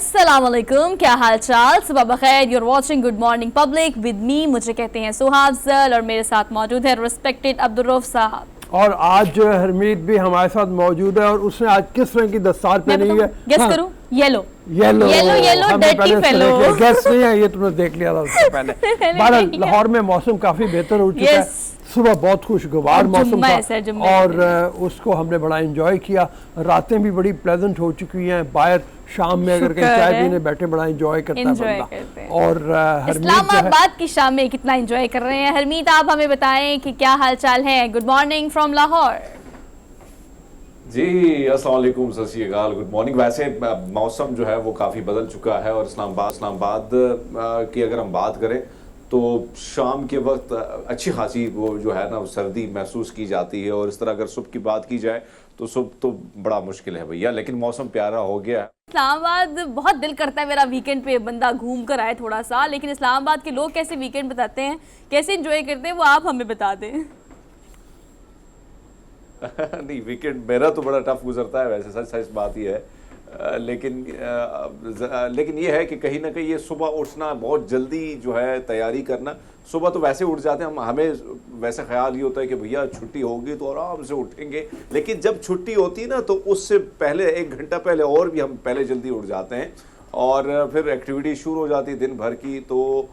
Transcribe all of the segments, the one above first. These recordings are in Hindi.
अस्सलाम वालेकुम, क्या हाल चाल, सुबह बखैर। You're watching good morning public with me, मुझे कहते हैं सुहाब अफजल और मेरे साथ मौजूद है रिस्पेक्टेड अब्दुल रऊफ साहब। और आज जो है हरमीत भी हमारे साथ मौजूद है और उसने आज किस रंग की दस्तार पहनी है? गेस हाँ। करूं? Yellow yellow yellow yellow dirty fellow. Guess नहीं है, ये तुमने देख लिया था उससे पहले। बहरहाल लाहौर में मौसम काफी बेहतर हो चुका है, सुबह बहुत खुशगवार मौसम था और उसको हमने बड़ा एंजॉय किया। रातें भी बड़ी प्लेजेंट हो चुकी हैं, बाहर शाम में अगर कहीं चाय पीने बैठे बड़ा एंजॉय करता है बंदा। और इस्लामाबाद की शाम में कितना एंजॉय कर रहे हैं। हरमीत, आप हमें बताएं कि क्या हाल चाल है। Good morning from Lahore. जी अस्सलाम वालेकुम, सत श्री अकाल, गुड मॉर्निंग। वैसे मौसम जो है वो काफ़ी बदल चुका है और इस्लामाबाद की अगर हम बात करें तो शाम के वक्त अच्छी खासी वो जो है ना सर्दी महसूस की जाती है। और इस तरह अगर सुबह की बात की जाए तो सुबह तो बड़ा मुश्किल है भैया, लेकिन मौसम प्यारा हो गया है। इस्लामाबाद बहुत दिल करता है मेरा वीकेंड पे बंदा घूम कर आए थोड़ा सा, लेकिन इस्लामाबाद के लोग कैसे वीकेंड बताते हैं, कैसे एंजॉय करते हैं, वो आप हमें बता दें। नहीं, वीकेंड मेरा तो बड़ा टफ गुजरता है वैसे, सच सच बात ही है। लेकिन ये है कि कहीं ना कहीं ये सुबह उठना, बहुत जल्दी जो है तैयारी करना। सुबह तो वैसे उठ जाते हैं हमें वैसे ख्याल ये होता है कि भैया छुट्टी होगी तो आराम से उठेंगे, लेकिन जब छुट्टी होती है ना तो उससे पहले 1 घंटा पहले और भी हम पहले जल्दी उठ जाते हैं और फिर एक्टिविटी शुरू हो जाती है दिन भर की। तो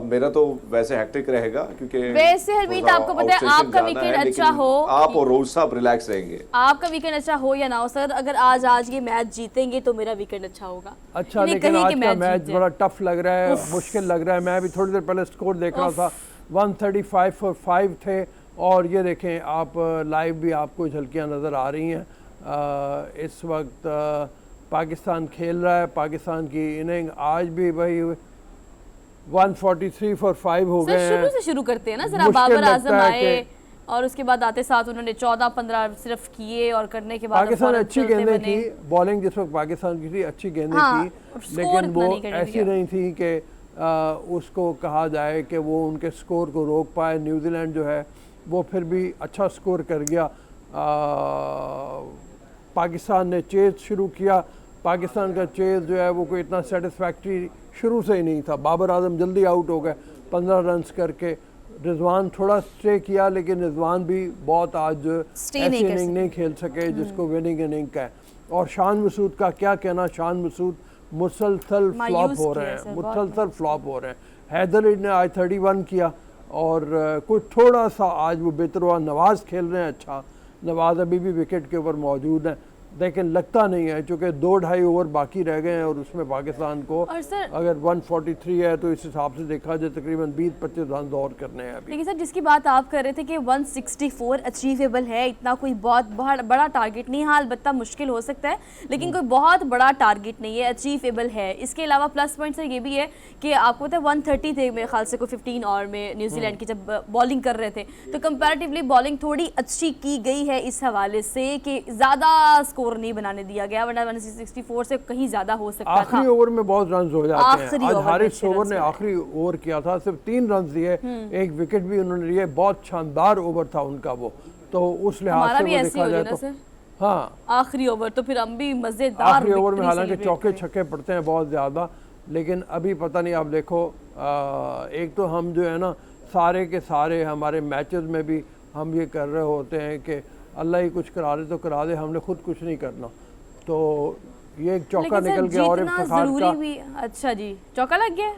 मेरा तो वैसे हेक्टिक रहेगा क्योंकि वैसे हरमीत आपको पता है आपका वीकेंड अच्छा हो, आप और रोज साहब रिलैक्स रहेंगे। आपका वीकेंड अच्छा हो या ना हो सर, अगर आज ये मैच जीतेंगे तो मेरा वीकेंड अच्छा होगा। अच्छा, लेकिन आज का मैच बड़ा टफ लग रहा है, मुश्किल लग रहा है। मैं अभी थोड़ी देर पहले स्कोर देख रहा था, 135 for 5 थे और ये देखें आप लाइव भी आपको झलकियाँ नज़र आ रही हैं। इस वक्त पाकिस्तान खेल रहा है, पाकिस्तान की इनिंग आज भी भाई 143 for 5 हो गए हैं। शुरू से शुरू करते हैं ना जरा। बाबर आजम आए और उसके बाद आते साथ उन्होंने 14-15 सिर्फ किए और करने के बाद पाकिस्तान अच्छी गेंदें की, बॉलिंग जिस वक्त पाकिस्तान की थी अच्छी गेंदें की, लेकिन वो ऐसी नहीं थी कि उसको कहा जाए कि वो उनके स्कोर को रोक पाए। न्यूजीलैंड जो है वो फिर भी अच्छा स्कोर कर गया। पाकिस्तान ने चेज शुरू किया, पाकिस्तान का चेज जो है वो कोई इतना सेटिस्फैक्ट्री शुरू से ही नहीं था। बाबर आजम जल्दी आउट हो गए 15 रन्स करके। रिजवान थोड़ा स्टे किया, लेकिन रिजवान भी बहुत आज ऐसी इनिंग नहीं खेल सके जिसको विनिंग इनिंग का है। और शान मसूद का क्या कहना, शान मसूद मुसलसल फ्लॉप हो रहे हैं, मुसलसल फ्लॉप हो रहे हैं। हैदर ने आज 31 किया और कुछ थोड़ा सा आज वो बेहतर हुआ। नवाज़ खेल रहे हैं अच्छा, नवाज़ अभी भी विकेट के ऊपर मौजूद हैं, लेकिन लगता नहीं है क्योंकि 2-2.5 ओवर बाकी रह गए हैं और उसमें पाकिस्तान को अगर 143 है तो इस हिसाब से देखा जाए तकरीबन 20-25 रन और करने हैं अभी। लेकिन सर जिसकी बात आप कर रहे थे कि 164 अचीवेबल है, इतना कोई बहुत बड़ा टारगेट नहीं है, अलबत्ता मुश्किल हो सकता है लेकिन कोई बहुत बड़ा टारगेट नहीं है, अचीवेबल है। इसके अलावा प्लस पॉइंट सर ये भी है कि आपको पता है 130 थे मेरे ख्याल से कोई 15 ओवर में न्यूजीलैंड की जब बॉलिंग कर रहे थे, तो कंपैरेटिवली बॉलिंग थोड़ी अच्छी की गई है इस हवाले से कि ज़्यादा स्कोर नहीं बनाने दिया गया, वरना 164 से कहीं ज्यादा हो सकता था। आखिरी ओवर में बहुत रन हो जाते हैं। आज हारिस ओवर ने आखिरी ओवर किया था, सिर्फ 3 रन दिए, एक विकेट भी उन्होंने लिए। बहुत शानदार ओवर था उनका वो, तो उस लिहाज से वो देखा जाए तो हाँ आखिरी ओवर तो फिर हम भी मजेदार आखिरी ओवर में हालांकि चौके छक्के पड़ते हैं बहुत ज़्यादा, लेकिन अभी पता नहीं। आप देखो एक तो हम जो है ना सारे के सारे हमारे मैचेस में भी हम ये कर रहे होते हैं कि अल्लाह ही कुछ करा दे तो करा दे, हमने खुद कुछ नहीं करना। तो ये एक चौका निकल गया और जरूरी भी। अच्छा जी, चौका लग गया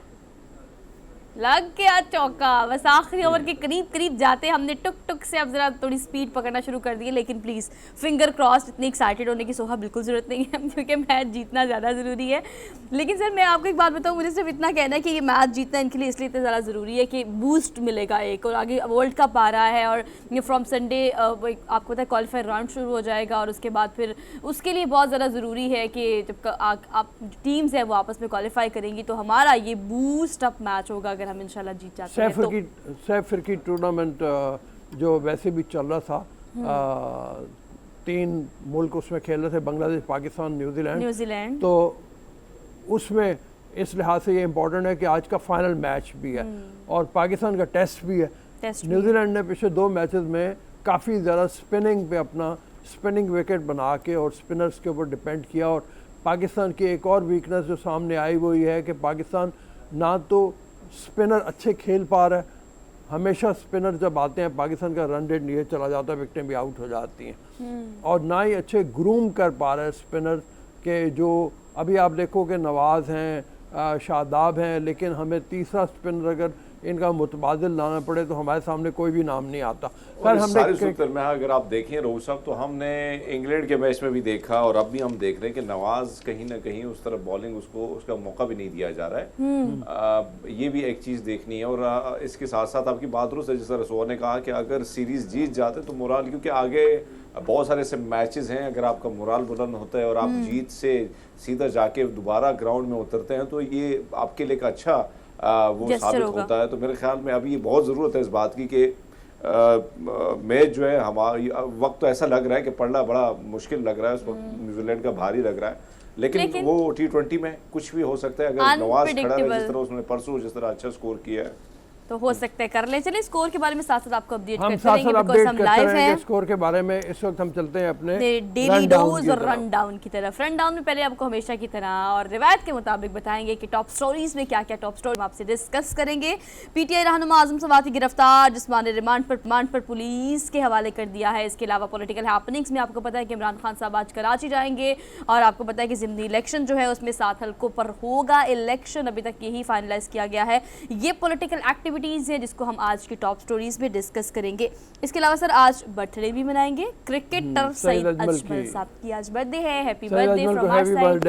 चौका, बस आखिरी ओवर के करीब जाते हमने टुक टुक से अब जरा थोड़ी स्पीड पकड़ना शुरू कर दी है। लेकिन प्लीज़ फिंगर क्रॉस्ड, इतनी एक्साइटेड होने की सोहा बिल्कुल ज़रूरत नहीं है क्योंकि मैच जीतना ज़्यादा ज़रूरी है। लेकिन सर मैं आपको एक बात बताऊँ, मुझे सिर्फ इतना कहना है कि ये मैच जीतना इनके लिए इसलिए इतना ज़्यादा ज़रूरी है कि बूस्ट मिलेगा एक, और आगे वर्ल्ड कप आ रहा है और ये फ्रॉम संडे आपको पता है क्वालिफायर राउंड शुरू हो जाएगा और उसके बाद फिर उसके लिए बहुत ज़्यादा ज़रूरी है कि जब आप टीम्स है वो आपस में क्वालिफाई करेंगी तो हमारा ये बूस्ट अप मैच होगा अगर हम इंशाल्लाह जीत जाते हैं तो। सैफर की टूर्नामेंट जो वैसे भी चल रहा था, 3 मुल्क उसमें खेल रहे थे, बांग्लादेश, पाकिस्तान, न्यूजीलैंड। तो उसमें इस लिहाज से ये इम्पोर्टेंट है कि आज का फाइनल मैच भी है और पाकिस्तान का टेस्ट भी है। न्यूजीलैंड ने पिछले 2 मैचेस में काफ़ी ज़्यादा स्पिनिंग पे अपना स्पिनिंग विकेट बना के और स्पिनर्स के ऊपर डिपेंड किया और पाकिस्तान की एक और वीकनेस जो सामने आई वो ये है कि पाकिस्तान ना तो स्पिनर अच्छे खेल पा रहा है, हमेशा स्पिनर जब आते हैं पाकिस्तान का रन रेट नीचे चला जाता है, विकेटें भी आउट हो जाती हैं, और ना ही अच्छे ग्रूम कर पा रहे हैं स्पिनर के। जो अभी आप देखो कि नवाज़ हैं, शादाब हैं, लेकिन हमें तीसरा स्पिनर अगर इनका मुतबादिल लाना पड़े तो हमारे सामने कोई भी नाम नहीं आता। और इस सारी सूरत में अगर आप देखें रोहित साहब, तो हमने इंग्लैंड के मैच में भी देखा और अब भी हम देख रहे हैं कि नवाज कहीं ना कहीं उस तरफ बॉलिंग उसको उसका मौका भी नहीं दिया जा रहा है। ये भी एक चीज़ देखनी है। और इसके साथ साथ आपकी बात दुरुस्त है, जिस तरह सोहा ने कहा कि अगर सीरीज जीत जाते तो मोराल, क्योंकि आगे बहुत सारे ऐसे मैचेस हैं, अगर आपका मोराल बुलंद होता है और आप जीत से सीधा जाके दोबारा ग्राउंड में उतरते हैं तो ये आपके लिए एक अच्छा वो साबित होता है। तो मेरे ख्याल में अभी बहुत ज़रूरत है इस बात की कि मैच जो है हमारी वक्त तो ऐसा लग रहा है कि पढ़ना बड़ा मुश्किल लग रहा है, उस वक्त न्यूजीलैंड का भारी लग रहा है, लेकिन वो T20 में कुछ भी हो सकता है। अगर नवाज खड़ा रहे जिस तरह उसने परसों जिस तरह अच्छा स्कोर किया है तो हो सकता है कर ले। चलिए स्कोर के बारे में साथ साथ आपको अपडेट हम करते रहेंगे बिकॉज़ हम लाइव हैं स्कोर के बारे में। इस वक्त हम चलते हैं अपने डेली डोज और रन डाउन की तरफ। रन डाउन में पहले आपको हमेशा की तरह और रिवायत के मुताबिक बताएंगे कि टॉप स्टोरीज में क्या क्या टॉप स्टोरी हम आपसे डिस्कस करेंगे। पीटीआई रहनुमा आजम सवाती गिरफ्तार, जिस्मानी रिमांड पर पुलिस के हवाले कर दिया है। इसके अलावा पॉलिटिकल हैपनिंग्स में आपको पता है कि इमरान खान साहब आज कराची जाएंगे और आपको पता है कि ज़िमनी इलेक्शन जो है उसमें 7 हल्कों पर होगा इलेक्शन, अभी तक यही फाइनलाइज किया गया है। ये पॉलिटिकल एक्टिविटीज़ हैं जिसको हम आज की टॉप स्टोरीज में डिस्कस करेंगे। इसके अलावा सर आज बर्थडे भी मनाएंगे क्रिकेटर सईद अजमल साहब की आज बर्थडे है। Happy birthday from our side.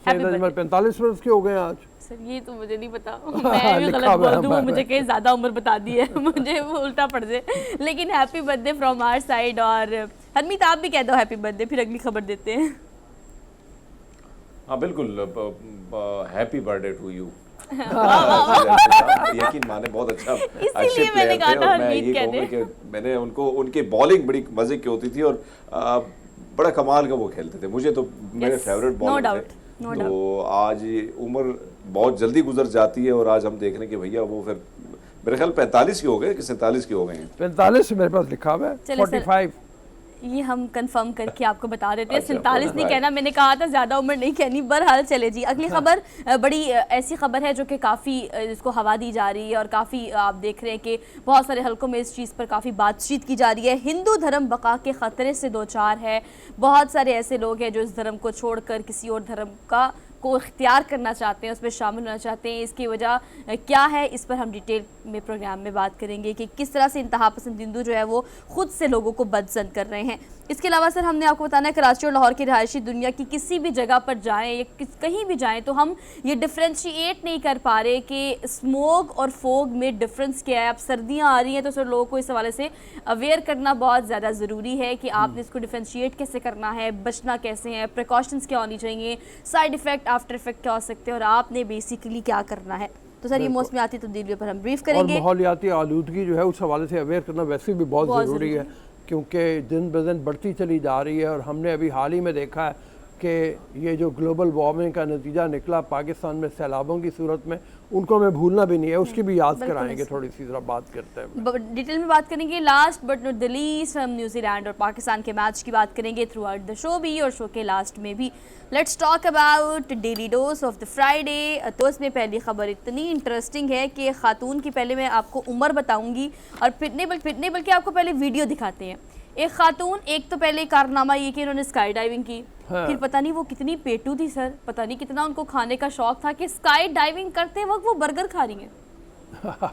Saeed Ajmal 45 वर्ष के हो गए आज। सर ये तो मुझे नहीं पता, मैं भी गलत बोल दूं, मुझे कहीं ज्यादा उम्र बता दी है, मुझे वो उल्टा पड़ जाए। लेकिन happy birthday from our side. और हरमीत आप भी कह दो हैप्पी बर्थडे, फिर अगली खबर देते हैं। हाँ बिल्कुल, हैप्पी बर्थडे टू यू। यकीन माने बहुत अच्छा, अच्छे प्लेयर थे। और मैं ये कहूँगा कि मैंने उनको, उनकी बॉलिंग बड़ी मजे की होती थी और बड़ा कमाल का वो खेलते थे, मुझे तो मेरे फेवरेट बॉलर थे। तो आज उम्र बहुत जल्दी गुजर जाती है और आज हम देख रहे हैं कि भैया वो फिर मेरे ख्याल 45 के हो गए कि 47 के हो गए हैं। 45 मेरे पास लिखा हुआ है, 45 ये हम कंफर्म करके आपको बता देते हैं। अच्छा, 47 नहीं कहना, मैंने कहा था ज़्यादा उम्र नहीं कहनी। बहरहाल चले जी, अगली खबर बड़ी ऐसी खबर है जो कि काफ़ी इसको हवा दी जा रही है और काफ़ी आप देख रहे हैं कि बहुत सारे हलकों में इस चीज़ पर काफ़ी बातचीत की जा रही है। हिंदू धर्म बका के ख़तरे से दो चार है। बहुत सारे ऐसे लोग हैं जो इस धर्म को छोड़कर किसी और धर्म को इख्तियार करना चाहते हैं, उसमें शामिल होना चाहते हैं। इसकी वजह क्या है, इस पर हम डिटेल में प्रोग्राम में बात करेंगे कि किस तरह से इंतहा पसंद हिंदू जो है वो खुद से लोगों को बदजन कर रहे हैं। इसके अलावा सर हमने आपको बताना है कराची और लाहौर की रिहायशी दुनिया की किसी भी जगह पर जाएं या कहीं भी जाएं तो हम ये डिफ्रेंशिएट नहीं कर पा रहे कि स्मोक और फोग में डिफरेंस क्या है। अब सर्दियां आ रही हैं तो सर लोगों को इस हवाले से अवेयर करना बहुत ज़्यादा ज़रूरी है कि आपने इसको डिफ्रेंशिएट कैसे करना है, बचना कैसे है, प्रिकॉशंस क्या होनी चाहिए, साइड इफ़ेक्ट आफ्टर इफेक्ट क्या हो सकते हैं और आपने बेसिकली क्या करना है। तो सर ये मौसमियाती तब्दीलियों पर हम ब्रीफ करेंगे। और माहौलियाती आलूदगी जो है उस हवाले से अवेयर करना वैसे भी बहुत ज़रूरी है, क्योंकि दिन ब दिन बढ़ती चली जा रही है। और हमने अभी हाल ही में देखा है कि ये जो ग्लोबल वार्मिंग का नतीजा निकला पाकिस्तान में सैलाबों की सूरत में, उनको हमें भूलना भी नहीं है, उसकी भी याद कराएंगे। थोड़ी सी जरा बात करते हैं, डिटेल में बात करेंगे। Last but not the least हम न्यूजीलैंड और पाकिस्तान के मैच की बात करेंगे थ्रू आउट द शो भी और शो के लास्ट में भी। Let's talk about daily dose of the Friday. तो इसमें पहली खबर इतनी इंटरेस्टिंग है कि खातून की, पहले मैं आपको उम्र बताऊंगी और फिर बल्कि आपको पहले वीडियो दिखाते हैं। एक खातून, एक तो पहले कारनामा ये कि उन्होंने स्काई डाइविंग की, फिर पता नहीं वो कितनी पेटू थी सर, पता नहीं कितना उनको खाने का शौक था कि स्काई डाइविंग करते वक्त वो बर्गर खा रही हैं।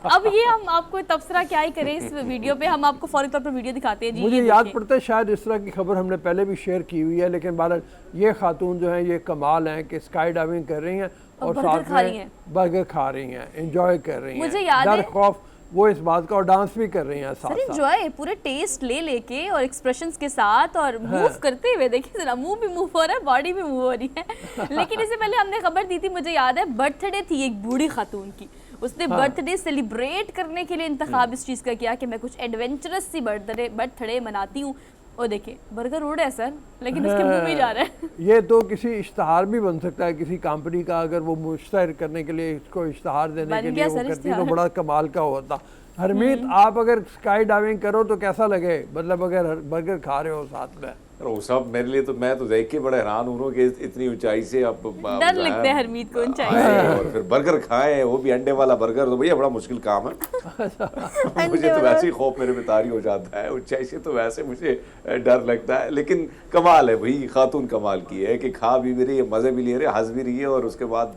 अब ये हम आपको तबसरा क्या ही करें, इस वीडियो पे हम आपको फौरी तौर पर वीडियो दिखाते हैं जी। मुझे याद पड़ता है शायद इस तरह की खबर हमने पहले भी शेयर की हुई है, लेकिन बहरहाल ये खातून जो है ये कमाल हैं कि स्काई डाइविंग कर रही हैं और साथ में बर्गर खा रही हैं, एंजॉय कर रही हैं। मुझे याद है खौफ वो इस बात का, और डांस भी कर रही हैं साथ साथ। एंजॉय पूरे टेस्ट ले लेके और एक्सप्रेशंस के साथ और मूव करते हुए, देखिए जरा मुंह भी मूव हो रहा है, बॉडी भी मूव हो रही है। लेकिन इससे पहले हमने खबर दी थी, मुझे याद है बर्थडे थी एक बूढ़ी खातून की, उसने बर्थडे सेलिब्रेट करने के लिए इंतखाब इस चीज़ का किया कि मैं कुछ एडवेंचरस सी बर्थडे मनाती हूँ। और देखिए बर्गर उड़ रहा है सर, लेकिन उसके मुंह में जा रहा है। ये तो किसी इश्तहार भी बन सकता है किसी कंपनी का, अगर वो मुश्तहर करने के लिए, इसको इश्तहार देने के लिए वो करती तो बड़ा कमाल का होता। हरमीत, आप अगर स्काई डाइविंग करो तो कैसा लगे, मतलब अगर बर्गर खा रहे हो साथ में? वो सब मेरे लिए तो मैं तो देख के बड़ा हैरान हो रहा हूँ कि इतनी ऊंचाई से आप डर लगता है हरमीत को ऊंचाई से। आए और फिर बर्गर खाएं, वो भी अंडे वाला बर्गर, तो भैया बड़ा मुश्किल काम है। मुझे तो वैसे ही खौफ मेरे में तारी हो जाता है ऊंचाई से, तो वैसे मुझे डर लगता है। लेकिन कमाल है भाई, खातून कमाल की है कि खा भी रही है, मज़े भी ले रहे, हंस भी रही है, और उसके बाद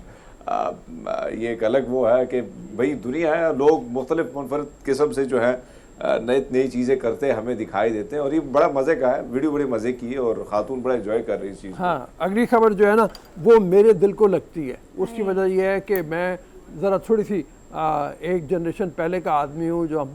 ये एक अलग वो है कि भाई दुनिया है, लोग मुख्तलिफ मुनफरद किस्म से जो है नई नई चीज़ें करते हैं, हमें दिखाई देते हैं, और ये बड़ा मज़े का है। वीडियो बड़े मज़े की है और खातून बड़ा एंजॉय कर रही है इस चीज़ को। हाँ, अगली खबर जो है ना वो मेरे दिल को लगती है। उसकी वजह यह है कि मैं ज़रा थोड़ी सी एक जनरेशन पहले का आदमी हूँ, जो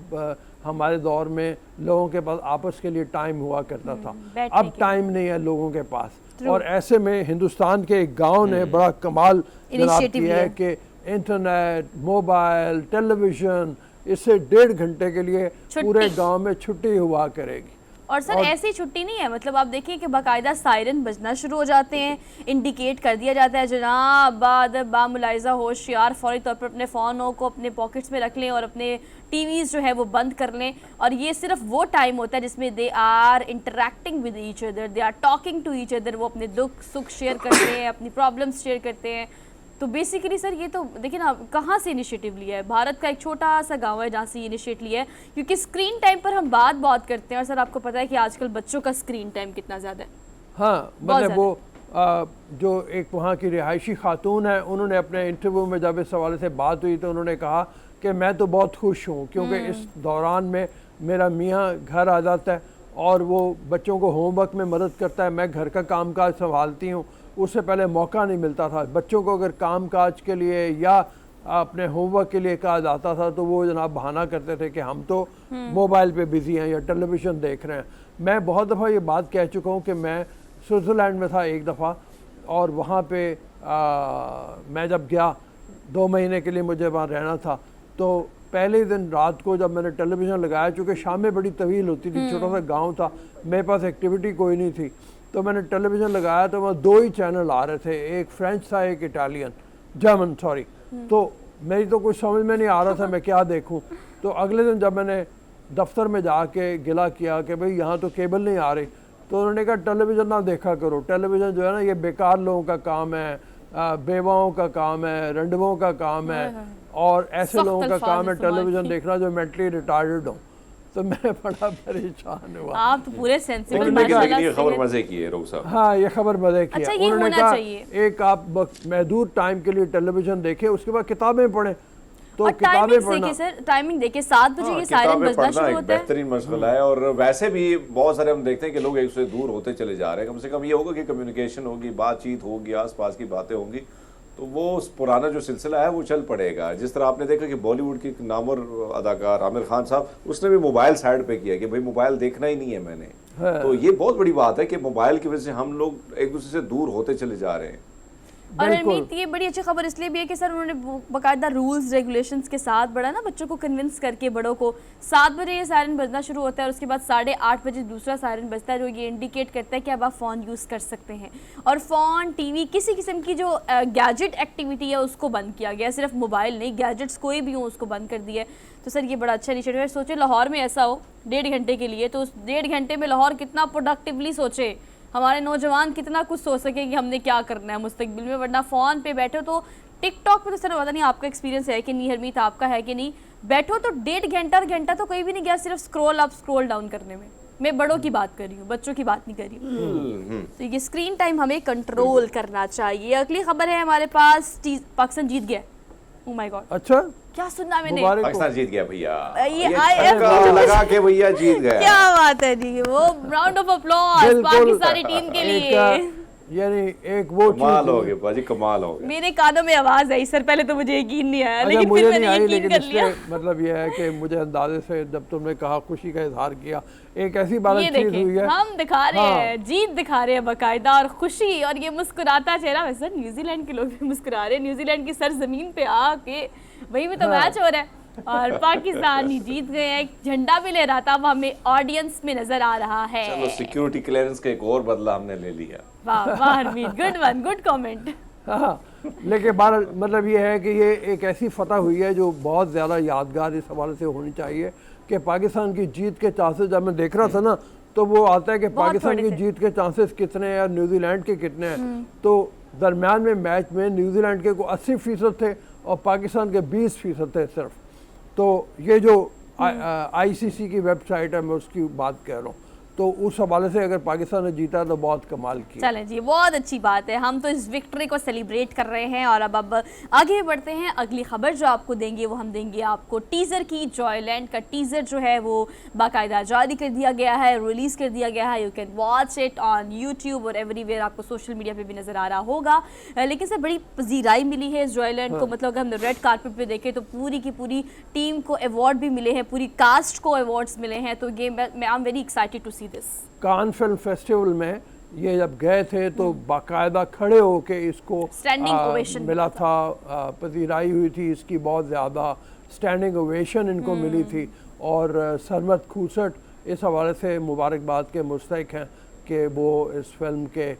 हमारे दौर में लोगों के पास आपस के लिए टाइम हुआ करता था। अब टाइम नहीं है लोगों के पास, और ऐसे में हिंदुस्तान के एक गांव ने बड़ा कमाल जनाब किया है कि इंटरनेट, मोबाइल, टेलीविज़न, इससे 1.5 घंटे के लिए पूरे गांव में छुट्टी हुआ करेगी। और सर ऐसी छुट्टी नहीं है, मतलब आप देखिए कि बाकायदा सायरन बजना शुरू हो जाते हैं, इंडिकेट कर दिया जाता है जनाब बामुलाइजा होशियार फौरी तौर पर अपने फ़ोनों को अपने पॉकेट्स में रख लें और अपने टीवीज़ जो है वो बंद कर लें। और ये सिर्फ वो टाइम होता है जिसमें they are interacting with each other, they are talking to each other. वो अपने दुख सुख शेयर करते हैं, अपनी प्रॉब्लम्स शेयर करते हैं। तो बेसिकली सर ये तो देखिए ना कहाँ से इनिशिएटिव लिया है, भारत का एक छोटा सा गांव है जहाँ से ये इनिशिएट लिया है, क्योंकि स्क्रीन टाइम पर हम बात बहुत करते हैं, और सर आपको पता है कि आजकल बच्चों का स्क्रीन टाइम कितना ज़्यादा है। हाँ, मतलब वो जो एक वहाँ की रिहायशी खातून है, उन्होंने अपने इंटरव्यू में जब इस हवाले से बात हुई तो उन्होंने कहा कि मैं तो बहुत खुश हूँ क्योंकि इस दौरान में मेरा मियाँ घर आ जाता है और वो बच्चों को होमवर्क में मदद करता है, मैं घर का कामकाज संभालती हूँ। उससे पहले मौका नहीं मिलता था। बच्चों को अगर कामकाज के लिए या अपने होमवर्क के लिए कहा जाता था तो वो जनाब बहाना करते थे कि हम तो मोबाइल पे बिज़ी हैं या टेलीविज़न देख रहे हैं। मैं बहुत दफ़ा ये बात कह चुका हूँ कि मैं स्विट्ज़रलैंड में था एक दफ़ा, और वहाँ पे मैं जब गया 2 महीने के लिए मुझे वहाँ रहना था, तो पहले दिन रात को जब मैंने टेलीविज़न लगाया, चूँकि शामें बड़ी तवील होती थी, छोटा सा गाँव था, मेरे पास एक्टिविटी कोई नहीं थी, तो मैंने टेलीविज़न लगाया तो वहाँ 2 ही चैनल आ रहे थे, एक फ्रेंच था एक इटालियन जर्मन सॉरी। तो मेरी तो कुछ समझ में नहीं आ रहा था मैं क्या देखूं। तो अगले दिन जब मैंने दफ्तर में जाके गिला किया कि भाई यहाँ तो केबल नहीं आ रही, तो उन्होंने कहा टेलीविज़न ना देखा करो, टेलीविज़न जो है ना ये बेकार लोगों का काम है, बेवाओं का काम है, रंडवों का काम है, और ऐसे लोगों का काम है टेलीविज़न देखना जो मेंटली रिटार्डेड हो। तो मैं बड़ा परेशान हुआ। आप तो पूरे सेंसिटिव लेकिन ये खबर मजे की है रोग साहब। हाँ, ये खबर मजे की अच्छा, है। ये उन्होंने होना कहा चाहिए। एक आप महदूद टाइम के लिए टेलीविजन देखें, उसके बाद किताबें पढ़ें। तो और किताबें टाइमिंग पढ़ना, देखिए सर, टाइमिंग देखिए 7 बजे ये सायरन किताबें बजना पढ़ना शुरू एक होता है। बेहतरीन मशगला है। और वैसे भी बहुत सारे हम देखते हैं कि लोग एक दूसरे से दूर होते चले जा रहे हैं। कम से कम ये होगा कि कम्युनिकेशन होगी, बातचीत होगी, आसपास की बातें होंगी, तो वो पुराना जो सिलसिला है वो चल पड़ेगा। जिस तरह आपने देखा कि बॉलीवुड की नामवर अदाकार आमिर खान साहब, उसने भी मोबाइल साइड पे किया कि भाई मोबाइल देखना ही नहीं है मैंने। तो ये बहुत बड़ी बात है कि मोबाइल की वजह से हम लोग एक दूसरे से दूर होते चले जा रहे हैं। और हरमीत ये बड़ी अच्छी खबर इसलिए भी है कि सर उन्होंने बाकायदा रूल्स रेगुलेशंस के साथ बड़ा ना बच्चों को कन्विंस करके बड़ों को 7 बजे ये सायरन बजना शुरू होता है और उसके बाद 8:30 बजे दूसरा सायरन बजता है जो ये इंडिकेट करता है कि अब आप फ़ोन यूज़ कर सकते हैं। और फ़ोन, टीवी, किसी किस्म की जो गैजेट एक्टिविटी है उसको बंद किया गया, सिर्फ मोबाइल नहीं, गैजेट्स कोई भी हो उसको बंद कर दिया है। तो सर ये बड़ा अच्छा इनिशिएटिव है। सोचे लाहौर में ऐसा हो 1.5 घंटे के लिए, तो उस 1.5 घंटे में लाहौर कितना प्रोडक्टिवली सोचे, हमारे नौजवान कितना कुछ सोच सके कि हमने क्या करना है मुस्तकबिल में। वरना फ़ोन पे बैठो तो टिकटॉक पे तो सर पता नहीं आपका एक्सपीरियंस है कि नहीं, हरमीत आपका है कि नहीं, बैठो तो 1.5 घंटा तो कहीं भी नहीं गया सिर्फ स्क्रॉल अप स्क्रॉल डाउन करने में। मैं बड़ों की बात कर रही हूँ, बच्चों की बात नहीं कर रही हूँ। तो ये स्क्रीन टाइम हमें कंट्रोल करना चाहिए। अगली खबर है हमारे पास, पाकिस्तान जीत गया। ओह माय गॉड, अच्छा क्या सुनना मैंने, पाकिस्तान जीत गया भैया, ये छक्का लगा के भैया जीत गया। क्या बात है जी, वो round of applause Pakistani team के लिए। यानी एक वो कमाल हो गया बाजी, कमाल हो गया। मेरे कानों में आवाज आई सर, पहले तो मुझे यकीन नहीं आया, लेकिन मुझे फिर नहीं मैंने आई, यकीन लेकिन कर लिया। मतलब ये है कि मुझे अंदाजे से जब तुमने कहा खुशी का इजहार किया, एक ऐसी बात ये चीज हुई देखिए है, हम दिखा रहे हैं, जीत दिखा रहे हैं बाकायदा, और खुशी और ये मुस्कुराता चेहरा। वैसे न्यूजीलैंड के लोग भी मुस्कुरा रहे हैं, न्यूजीलैंड की सरजमीन पे आके, वहीं पे तो मैच हो रहा है और पाकिस्तानी जीत गए हैं। एक झंडा भी लहराता हुआ हमें ऑडियंस में नजर आ रहा है। चलो सिक्योरिटी क्लियरेंस का एक और बदला हमने ले लिया। वाह वाह Harmeet, good one, good comment. हाँ, लेकिन बार मतलब ये है कि ये एक ऐसी फतह हुई है जो बहुत ज़्यादा यादगार इस हवाले से होनी चाहिए कि पाकिस्तान की जीत के चांसेस जब मैं देख रहा था ना, तो वो आता है कि बहुत पाकिस्तान थोड़े की थे। जीत के चांसेस कितने हैं और न्यूजीलैंड के कितने हैं। तो दरमियान में मैच में न्यूजीलैंड के को 80% थे और पाकिस्तान के 20% थे सिर्फ। तो ये जो आईसीसी की वेबसाइट है, मैं उसकी बात कह रहा हूँ, तो उस हवाले से अगर पाकिस्तान ने जीता तो बहुत कमाल किया। चलें जी, बहुत अच्छी बात है, हम तो इस विक्ट्री को सेलिब्रेट कर रहे हैं। और अब आगे बढ़ते हैं। अगली खबर जो आपको देंगे वो हम देंगे आपको टीज़र की। जॉयलैंड का टीज़र जो है वो बाकायदा जारी कर दिया गया है, रिलीज़ कर दिया गया है। You can watch it on YouTube और एवरीवेयर, आपको सोशल मीडिया पे भी नज़र आ रहा होगा। लेकिन सर बड़ी पजीराई मिली है इस जॉयलैंड को, मतलब अगर हम रेड कारपेट पे देखें तो पूरी की पूरी टीम को अवार्ड भी मिले हैं, पूरी कास्ट को अवार्ड्स मिले हैं। तो ये मैं I am very excited to see this. Cannes film festival में ये जब गए थे तो बाकायदा खड़े होके इसको Standing ovation मिला था, पजीराई हुई थी इसकी बहुत ज़्यादा, स्टैंडिंग ओवेशन इनको मिली थी। और सरमद खूसट इस हवाले से मुबारकबाद के मुस्तहिक हैं कि वो इस फिल्म के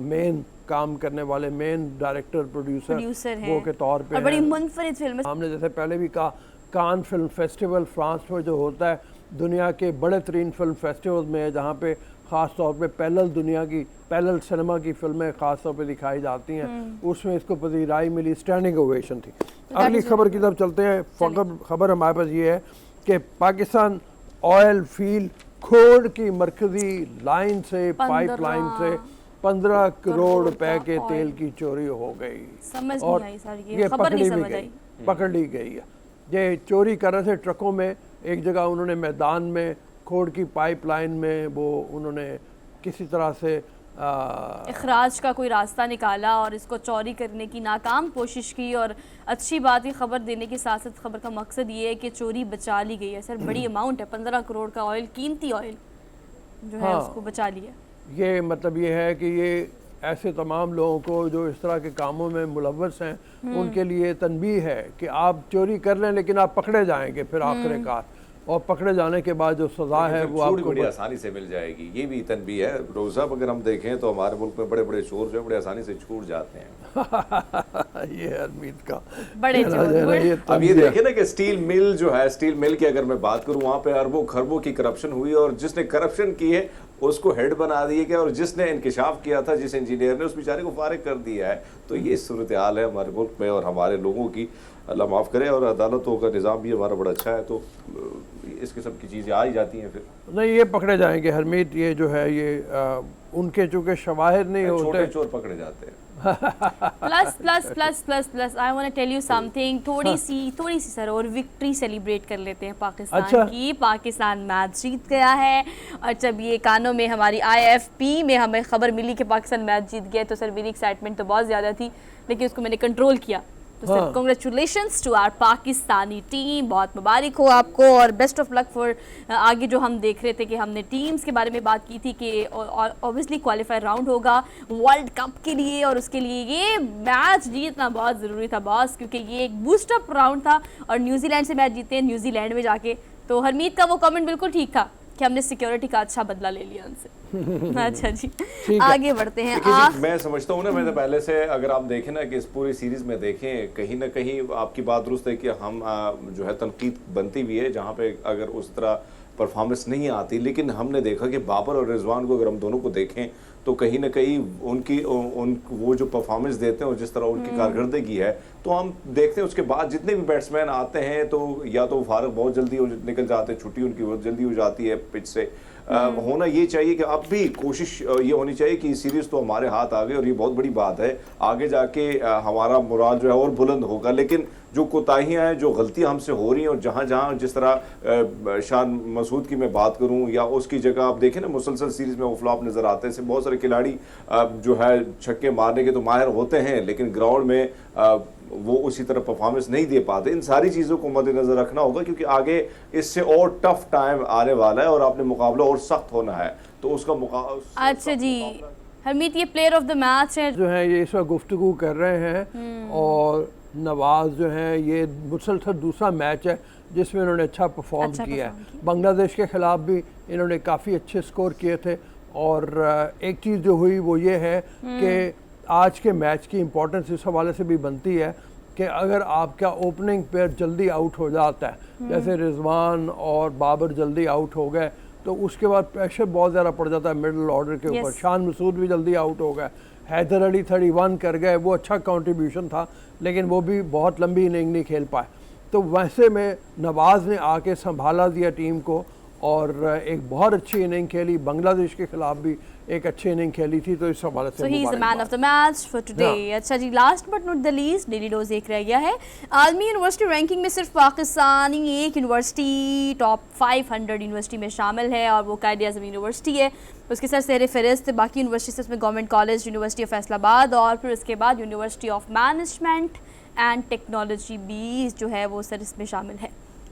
मेन काम करने वाले, मेन डायरेक्टर प्रोड्यूसर हैं वो के तौर पे और बड़ी हैं। मुनफरिद फिल्म है। हमने जैसे पहले भी कहा, कान फिल्म फेस्टिवल फ्रांस में जो होता है दुनिया के बड़े तरीन फिल्म फेस्टिवल में है, जहाँ पे ख़ास तौर पे पैरेलल सिनेमा की फिल्में ख़ास तौर पे दिखाई जाती हैं, उसमें इसको पजीराई मिली, स्टैंडिंग ओवेशन थी। अगली खबर की तरफ चलते हैं। खबर हमारे पास ये है कि पाकिस्तान ऑयल फील्ड खोड़ की मरकजी लाइन से, पाइपलाइन से 15 करोड़ रुपए के तेल की चोरी हो गई। समझ और नहीं आई सर, ये खबर नहीं समझ आई। पकड़ ली गई है। ये चोरी कर रहे थे ट्रकों में, एक जगह उन्होंने मैदान में खोड़ की पाइपलाइन में वो उन्होंने किसी तरह से इखराज का कोई रास्ता निकाला और इसको चोरी करने की नाकाम कोशिश की। और अच्छी बात, ये खबर देने के साथ साथ खबर का मकसद ये है कि चोरी बचा ली गई है। सर बड़ी अमाउंट है, 15 करोड़ का ऑयल, कीमती ऑयल जो है उसको बचा लिया। ये मतलब ये है कि ये ऐसे तमाम लोगों को जो इस तरह के कामों में मुलव्वस हैं, उनके लिए तनबीह है कि आप चोरी कर लें लेकिन आप पकड़े जाएंगे फिर आखिरकार, और पकड़े जाने के बाद जो सज़ा है वो आपको बड़ी आसानी से मिल जाएगी। ये भी तनबीह है रोज़ा, अगर हम देखें तो हमारे मुल्क में बड़े बड़े चोर जो है बड़े आसानी से छूट जाते हैं। ये हरमीत का बड़े चोर। अब ये देखें ना कि स्टील मिल जो है, स्टील मिल की अगर मैं बात करूं, वहाँ पे अरबों खरबों की करप्शन हुई और जिसने करप्शन की है उसको हेड बना दिया गया और जिसने इंकिशाफ किया था, जिस इंजीनियर ने, उस बेचारे को फारिग कर दिया है। तो ये सूरत हाल है हमारे मुल्क में और हमारे लोगों की, अल्लाह माफ़ करे। और अदालतों का निज़ाम भी हमारा बड़ा अच्छा है, तो इस किस्म की चीज़ें आ ही जाती हैं। फिर नहीं, ये पकड़े जाएंगे हरमीत, ये जो है ये उनके चूँकि शवाहिद नहीं होते, छोटे चोर पकड़े जाते हैं। Plus I want to tell you something. थोड़ी सी सर और विक्ट्री सेलिब्रेट कर लेते हैं पाकिस्तान की। पाकिस्तान मैच जीत गया है और जब ये कानों में हमारी IFP में हमें खबर मिली कि पाकिस्तान मैच जीत गया तो सर मेरी एक्साइटमेंट तो बहुत ज़्यादा थी, लेकिन उसको मैंने कंट्रोल किया। तो sir congratulations to our Pakistani team, बहुत मुबारक हो आपको और बेस्ट ऑफ लक फॉर आगे। जो हम देख रहे थे कि हमने टीम्स के बारे में बात की थी कि ऑब्वियसली क्वालिफायर राउंड होगा वर्ल्ड कप के लिए और उसके लिए ये मैच जीतना बहुत ज़रूरी था बॉस, क्योंकि ये एक बूस्टअप राउंड था और न्यूजीलैंड से मैच जीते हैं न्यूजीलैंड में जाके। तो हरमीत का वो कमेंट बिल्कुल ठीक था कि हमने सिक्योरिटी का अच्छा बदला ले लिया उनसे। अच्छा जी, आगे बढ़ते हैं। मैं समझता हूँ ना, मैं तो पहले से अगर आप देखें ना कि इस पूरी सीरीज में देखें, कहीं ना कहीं आपकी बात दुरुस्त है कि हम जो है तनकीद बनती भी है जहाँ पे अगर उस तरह परफॉर्मेंस नहीं आती, लेकिन हमने देखा कि बाबर और रिजवान को अगर हम दोनों को देखें तो कहीं ना कहीं उनकी वो जो परफॉर्मेंस देते हैं और जिस तरह उनकी कारकर्दगी है, तो हम देखते हैं उसके बाद जितने भी बैट्समैन आते हैं तो या तो फारग बहुत जल्दी निकल जाते हैं, छुट्टी उनकी बहुत जल्दी हो जाती है पिच से। होना ये चाहिए कि अब भी कोशिश ये होनी चाहिए कि सीरीज तो हमारे हाथ आ गई और ये बहुत बड़ी बात है, आगे जाके हमारा मुराद जो है और बुलंद होगा। लेकिन जो कोताहियाँ हैं, जो गलतियाँ हमसे हो रही हैं और जहाँ जहाँ जिस तरह शान मसूद की मैं बात करूँ या उसकी जगह आप देखें ना मुसलसल सीरीज में वो फ्लॉप नज़र आते हैं। बहुत सारे खिलाड़ी जो है छक्के मारने के तो माहिर होते हैं लेकिन ग्राउंड में वो उसी तरह परफॉर्मेंस नहीं दे पाते। इन सारी चीज़ों को मद्देनजर रखना होगा क्योंकि आगे इससे और टफ टाइम आने वाला है और आपने मुकाबला और सख्त होना है, तो उसका मुकाबला। अच्छा जी हरमीत, ये प्लेयर ऑफ द मैच है जो है ये इस वक्त गुफ्तगू कर रहे हैं और नवाज जो है ये मुसलसल दूसरा मैच है जिसमें इन्होंने अच्छा परफॉर्म किया है। बांग्लादेश के ख़िलाफ़ भी इन्होंने काफ़ी अच्छे स्कोर किए थे और एक चीज़ जो हुई वो ये है कि आज के मैच की इम्पोर्टेंस इस हवाले से भी बनती है कि अगर आपका ओपनिंग प्लेयर जल्दी आउट हो जाता है, जैसे रिजवान और बाबर जल्दी आउट हो गए, तो उसके बाद प्रेशर बहुत ज़्यादा पड़ जाता है मिडिल ऑर्डर के ऊपर। Yes. शान मसूद भी जल्दी आउट हो गए, हैदर अली 31 कर गए, वो अच्छा कंट्रीब्यूशन था लेकिन वो भी बहुत लंबी इनिंग नहीं खेल पाए। तो वैसे में नवाज़ ने आके संभाला दिया टीम को और एक बहुत अच्छी इनिंग खेली, बांग्लादेश के खिलाफ भी एक अच्छी इनिंग खेली थी, तो इस हवाले से So he is the man मुबारकबाद। of the match for today। अच्छा जी, last but not the least daily dose एक रह गया है। आलमी यूनिवर्सिटी रैंकिंग में सिर्फ पाकिस्तानी एक यूनिवर्सिटी टॉप 500 यूनिवर्सिटी में शामिल है और वो कायदे आज़म यूनिवर्सिटी है। उसके सर सेर फहरिस्त बाकी यूनिवर्सिटी उसमें government college, university of Faisalabad और फिर उसके बाद university of management and technology भी जो है वो सर इसमें शामिल है।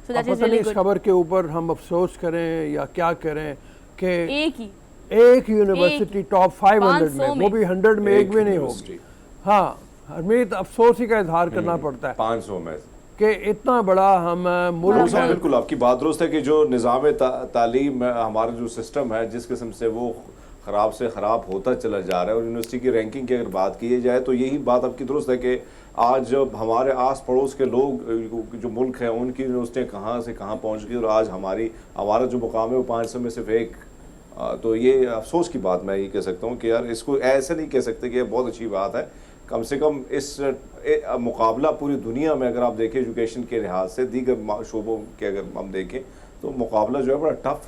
सो दैट इज़ पता नहीं रियली इस गुड। खबर के ऊपर हम अफसोस करें या क्या करें कि एक ही यूनिवर्सिटी टॉप 500 में, 500 वो भी 100 में एक भी नहीं यूनिवर्सिटी। होगी। हाँ, हमें तो अफसोस ही का इजहार करना पड़ता है 500 में कि इतना बड़ा हम मुल्क दुरुस्त है, है। बिल्कुल आपकी बात दुरुस्त है कि जो निज़ाम तालीम हमारा जो सिस्टम है जिस किस्म से वो ख़राब से ख़राब होता चला जा रहा है, और यूनिवर्सिटी की रैंकिंग की अगर बात की जाए तो यही बात आपकी दुरुस्त है कि आज जब हमारे आस पड़ोस के लोग जो मुल्क हैं उनकी यूनिवर्सिटियाँ कहाँ से कहाँ पहुँच गई और आज हमारा जो मुकाम है वो 500 में सिर्फ एक। तो ये अफसोस की बात मैं ये कह सकता हूँ कि यार इसको ऐसे नहीं कह सकते कि ये बहुत अच्छी बात है। कम से कम इस मुकाबला पूरी दुनिया में अगर आप देखें एजुकेशन के लिहाज से दीगर शोबों के अगर हम देखें तो मुकाबला जो है बड़ा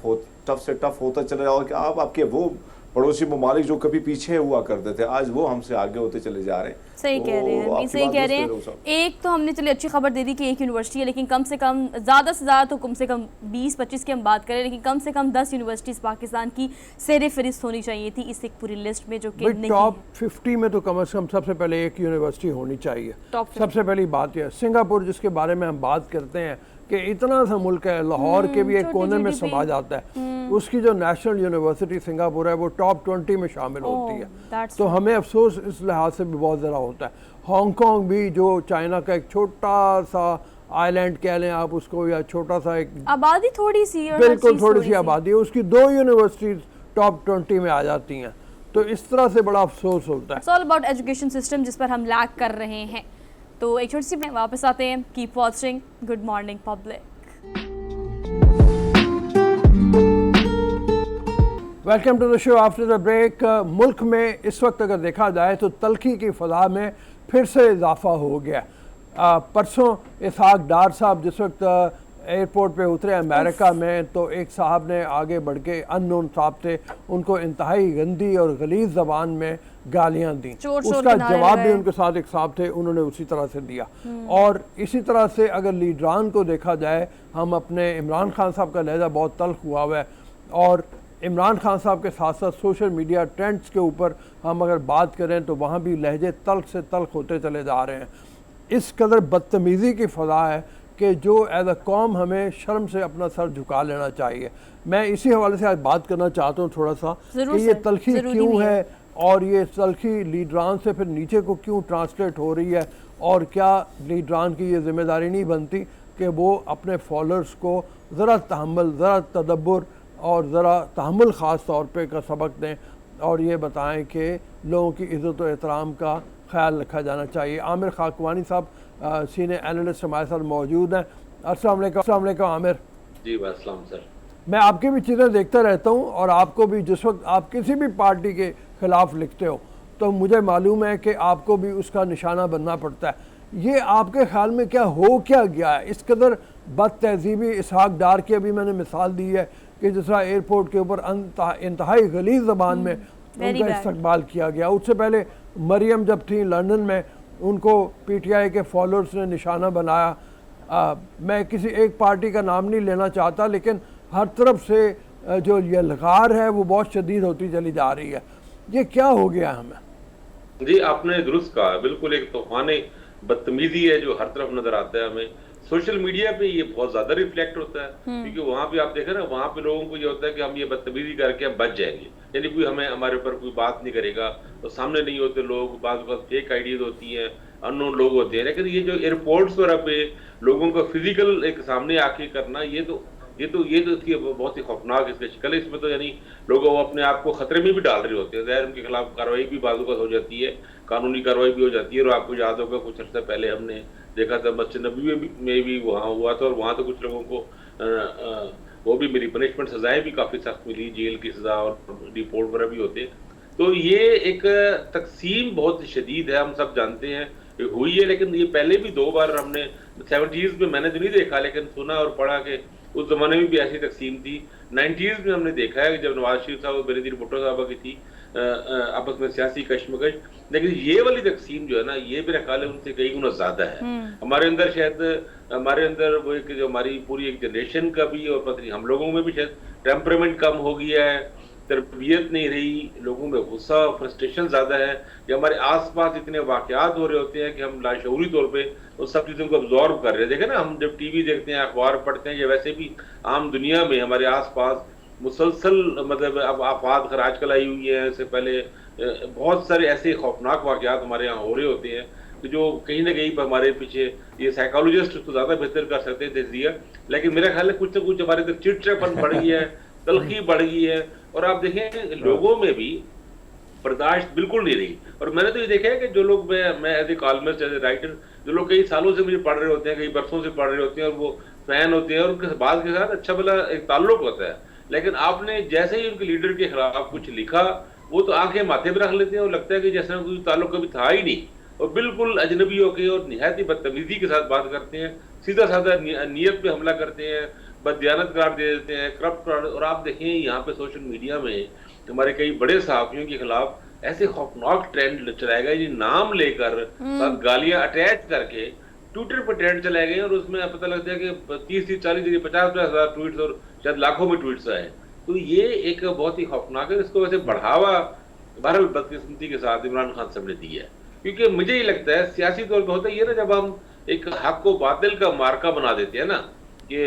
टफ से टफ होता चला जाओ कि आप आपके वो पड़ोसी ममालिक जो कभी पीछे हुआ करते थे आज वो हमसे आगे होते चले जा रहे हैं। सही कह रहे हैं, आपकी सही बात कह दुरुस्त रहे है हैं। डॉक्टर साहब। एक तो हमने चलिए अच्छी खबर दे दी कि एक यूनिवर्सिटी है, लेकिन कम से कम ज़्यादा से ज़्यादा तो कम से कम 20-25 की हम बात करें, लेकिन कम से कम 10 यूनिवर्सिटीज़ पाकिस्तान की सेरे फहरिस्त होनी चाहिए थी इस एक पूरी लिस्ट में, जो कि नहीं टॉप है। 50 में तो कम से कम सबसे पहले एक यूनिवर्सिटी होनी चाहिए। टॉप 50। सबसे पहली बात यह, सिंगापुर जिसके बारे में हम बात करते हैं कि इतना सा मुल्क है, लाहौर के भी एक छोटी कोने में GDP समा जाता है, उसकी जो नेशनल यूनिवर्सिटी सिंगापुर है वो टॉप 20 में शामिल होती है। that's तो हमें अफसोस इस लिहाज से भी बहुत ज़्यादा होता है। हांगकांग भी जो चाइना का एक छोटा सा आइलैंड कह लें आप उसको, या छोटा सा एक आबादी थोड़ी सी और हर बिल्कुल चीज़ थोड़ी सी आबादी है, उसकी 2 यूनिवर्सिटीज टॉप 20 में आ जाती हैं। तो इस तरह से बड़ा अफसोस होता है। It's all about education system जिस पर हम लैक कर रहे हैं। तो एक छोटी सी ब्रेक, वापस आते हैं। Keep watching good morning public. Welcome to the show after the break. मुल्क में इस वक्त अगर देखा जाए तो तलखी की फ़ज़ा में फिर से इजाफा हो गया। परसों इसहाक डार साहब जिस वक्त एयरपोर्ट पे उतरे अमेरिका में, तो एक साहब ने आगे बढ़ के, अननोन साहब थे, उनको इंतहाई गंदी और गलीज़ ज़बान में गालियाँ दी। चोर चोर उसका के नारे जवाब भी लगाए। उनके साथ एक साहब थे, उन्होंने उसी तरह से दिया। और इसी तरह से अगर लीडरान को देखा जाए, हम अपने इमरान खान साहब का लहजा बहुत तल्ख हुआ हुआ है, और इमरान खान साहब के साथ साथ सोशल मीडिया ट्रेंड्स के ऊपर हम अगर बात करें तो वहाँ भी लहजे तल्ख से तल्ख होते चले जा रहे हैं। इस कदर बदतमीज़ी की फ़ज़ा है कि जो एज अ कौम हमें शर्म से अपना सर झुका लेना चाहिए। मैं इसी हवाले से आज बात करना चाहता हूँ थोड़ा सा ज़रूर कि ये सर, तलखी ज़रूरी क्यों भी है। है और ये तलखी लीडरान से फिर नीचे को क्यों ट्रांसलेट हो रही है, और क्या लीडरान की ये जिम्मेदारी नहीं बनती कि वो अपने फॉलोअर्स को ज़रा तहम्मुल, ज़रा तदब्बुर और ज़रा तहम्मुल ख़ास तौर पे का सबक दें और ये बताएं कि लोगों की इज़्ज़त और एहतराम का ख्याल रखा जाना चाहिए। आमिर खाकवानी साहब सीनियर एनालिस्ट हमारे साथ मौजूद हैं। अस्सलाम वालेकुम आमिर जी वालेकुम सर। मैं आपकी भी चीज़ें देखता रहता हूँ और आपको भी जिस वक्त आप किसी भी पार्टी के ख़िलाफ़ लिखते हो तो मुझे मालूम है कि आपको भी उसका निशाना बनना पड़ता है। ये आपके ख्याल में क्या गया है इस कदर बद तहजीबी? इसहाक डार की अभी मैंने मिसाल दी है कि जिस तरह एयरपोर्ट के ऊपर इंतहाई गलीज़ ज़बान में उनका इस्तकबाल किया गया। उससे पहले मरियम जब थी लंदन में, उनको PTI के फॉलोअर्स ने निशाना बनाया। मैं किसी एक पार्टी का नाम नहीं लेना चाहता, लेकिन हर तरफ से जो ये लगार है वो बहुत शदीद होती चली जा रही है। ये क्या हो गया हमें? जी आपने दुरुस्त कहा, बिल्कुल एक तूफानी बदतमीजी है जो हर तरफ नजर आता है हमें। सोशल मीडिया पे ये बहुत ज्यादा रिफ्लेक्ट होता है, क्योंकि वहाँ पे आप देखें ना, वहाँ पे लोगों को ये होता है कि हम ये बदतमीजी करके हम बच जाएंगे, यानी कोई हमारे ऊपर कोई बात नहीं करेगा, तो सामने नहीं होते लोग, बात फेक आईडीज होती हैं, अननोन लोग होते हैं। लेकिन ये जो एयरपोर्ट्स वगैरह पे लोगों को फिजिकल एक सामने आके करना, ये तो इसकी बहुत ही खौफनाक इसकी शक्ल है। इसमें तो यानी लोग अपने आप को खतरे में भी डाल रहे होते हैं, ज़ाहिर उनके खिलाफ कार्रवाई भी बाज़ हो जाती है, कानूनी कार्रवाई भी हो जाती है। और आपको याद होगा कुछ अर्सा पहले हमने देखा था मस्जिद नबी में भी वहाँ हुआ था, और वहाँ तो कुछ लोगों को वो भी मिली पनिशमेंट, सजाएं भी काफी सख्त मिली, जेल की सजा और डिपोर्ट वगैरह भी होते। तो ये एक तकसीम बहुत शदीद है, हम सब जानते हैं ये हुई है, लेकिन ये पहले भी 2 बार हमने 70s में, मैंने तो नहीं देखा लेकिन सुना और पढ़ा कि उस जमाने में भी ऐसी तकसीम थी। 90s में हमने देखा है कि जब नवाज शरीफ साहब और बेनजीर भुट्टो साहबा की थी आपस में सियासी कश्मकश, लेकिन ये वाली तकसीम जो है ना, ये मेरा ख्याल है उनसे कई गुना ज्यादा है। हमारे अंदर शायद, हमारे अंदर वो एक जो हमारी पूरी एक जनरेशन का भी, और पता नहीं हम लोगों में भी शायद टेम्परामेंट कम हो गया है, तरबियत नहीं रही, लोगों में गुस्सा फ्रस्ट्रेशन ज्यादा है, या हमारे आसपास इतने वाकयात हो रहे होते हैं कि हम लाशऊरी तौर पे उन सब चीजों को अब्जॉर्व कर रहे हैं। देखें ना, हम जब टीवी देखते हैं, अखबार पढ़ते हैं, या वैसे भी आम दुनिया में हमारे आसपास मुसलसल मतलब अब आफात खैर आजकल आई हुई है, इससे पहले बहुत सारे ऐसे खौफनाक वाकयात हमारे यहाँ हो रहे होते हैं कि जो कहीं ना कहीं हमारे पीछे, ये साइकोलॉजिस्ट उसको ज्यादा बेहतर कर सकते हैं तजिया, लेकिन मेरा ख्याल है कुछ ना कुछ हमारे इधर चिड़चिड़ापन बढ़ गया है, तलखी बढ़ गई है, और आप देखें लोगों में भी बर्दाश्त बिल्कुल नहीं रही। और मैंने तो ये देखा है कि जो लोग, मैं as a columnist, as a writer, जो लोग कई सालों से मुझे पढ़ रहे होते हैं, कई बरसों से पढ़ रहे होते हैं, और वो फैन होते हैं और उनके बात के साथ अच्छा भला एक ताल्लुक होता है, लेकिन आपने जैसे ही उनके लीडर के खिलाफ कुछ लिखा, वो तो आंखें माथे पर रख लेते हैं और लगता है कि जैसे कोई ताल्लुक कभी था ही नहीं, और बिल्कुल अजनबी होकर और निहायत ही बदतमीजी के साथ बात करते हैं, सीधा साधा नीयत पे हमला करते हैं, बददियानत करार दे देते हैं, करप्ट करार। और आप देखें यहाँ पे सोशल मीडिया में हमारे कई बड़े सहाफियों के खिलाफ ऐसे खौफनाक ट्रेंड चलाए गए, ये नाम लेकर साथ गालियां अटैच करके ट्विटर पर ट्रेंड चलाए गए, और उसमें पता लगता है कि 30 40 50 हज़ार ट्वीट्स और शायद लाखों में ट्वीट्स आए। तो ये एक बहुत ही खौफनाक है। इसको वैसे बढ़ावा बहरहाल बदकिस्मती के साथ इमरान खान साहब ने दी है, क्योंकि मुझे ये लगता है सियासी तौर पर होता ही है ना, जब हम एक हक को बातिल का मार्का बना देते हैं ना, कि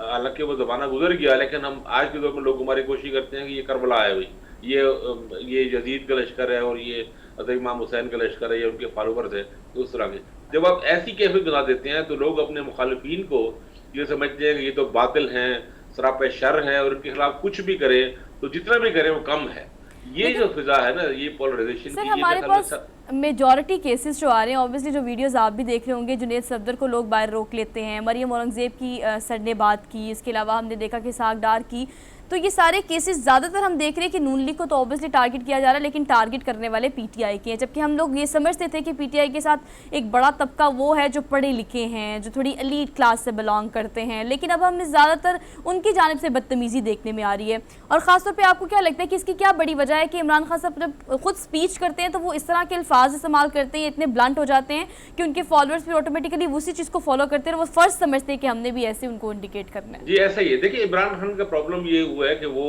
हालांकि वो जमाना गुजर गया, लेकिन हम आज के दौर में लोग हमारी कोशिश करते हैं कि ये करबला है भाई, ये यजीद का लश्कर है और ये इमाम हुसैन का लश्कर है, ये उनके फॉलोवर्स है, तो उस तरह के जब आप ऐसी कैफियत बना देते हैं तो लोग अपने मुखालिफिन को ये समझते हैं कि ये तो बातिल हैं, सरापे शर हैं, और उनके खिलाफ कुछ भी करें तो जितना भी करें वो कम है। ये जो फिजा है ना, ये पोलराइजेशन सर, हमारे पास मेजॉरिटी केसेस जो आ रहे हैं, ऑब्वियसली जो वीडियोस आप भी देख रहे होंगे, जुनैद सफदर को लोग बाहर रोक लेते हैं, मरियम औरंगजेब की सर ने बात की, इसके अलावा हमने देखा कि सागडार की, तो ये सारे केसेस ज़्यादातर हम देख रहे हैं कि नून लीग को तो ऑब्वियसली टारगेट किया जा रहा है, लेकिन टारगेट करने वाले पीटीआई के हैं, जबकि हम लोग ये समझते थे कि पीटीआई के साथ एक बड़ा तबका वो है जो पढ़े लिखे हैं, जो थोड़ी एलीट क्लास से बिलोंग करते हैं, लेकिन अब हमें ज़्यादातर उनकी जानिब से बदतमीज़ी देखने में आ रही है। और ख़ासतौर पर आपको क्या लगता है कि इसकी क्या बड़ी वजह है कि इमरान खान साहब जब खुद स्पीच करते हैं तो वो इस तरह के अल्फाज इस्तेमाल करते हैं, इतने ब्लंट हो जाते हैं कि उनके फॉलोअर्स भी ऑटोमेटिकली उसी चीज़ को फॉलो करते हैं, और वो फ़र्ज समझते हैं कि हमने भी ऐसे उनको इंडिकेट करना है। जी ऐसा ही है। देखिए, इमरान खान का प्रॉब्लम ये हुआ है कि वो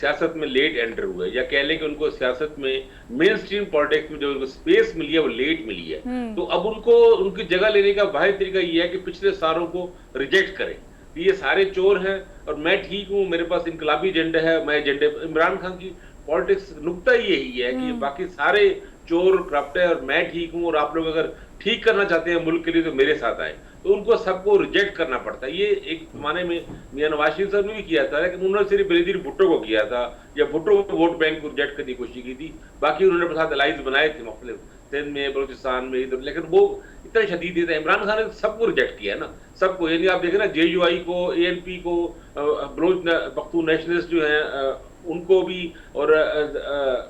सियासत में लेट एंटर हुए, या कह लें कि उनको सियासत में मेन स्ट्रीम पॉलिटिक्स में जो उनको स्पेस मिली है वो लेट मिली है। तो अब उनको उनकी जगह लेने का वाहिद तरीका ये है कि पिछले सारों को रिजेक्ट करें, ये सारे चोर हैं और मैं ठीक हूँ, मेरे पास इनकलाबी एजेंडा है, मैं एजेंडे। इमरान खान की पॉलिटिक्स नुक्ता यही है कि बाकी सारे चोर करप्ट है और मैं ठीक हूँ, और आप लोग अगर ठीक करना चाहते हैं मुल्क के लिए तो मेरे साथ आए। तो उनको सबको रिजेक्ट करना पड़ता है। ये एक जमाने में मियां नवाज शरीफ साहब ने भी किया था, लेकिन उन्होंने सिर्फ बेनजीर भुट्टो को किया था, या भुट्टो को वोट बैंक को रिजेक्ट करने की कोशिश की थी, बाकी उन्होंने साथ अलाइज बनाए थे मुख्तलिफ सिंध में, बलूचिस्तान में, इधर, लेकिन वो इतना शदीद था। इमरान खान ने सबको रिजेक्ट किया है ना, सबको। यानी आप देखें ना, JUI को, ANP को, बलोच पख्तून नेशनलिस्ट जो हैं उनको भी, और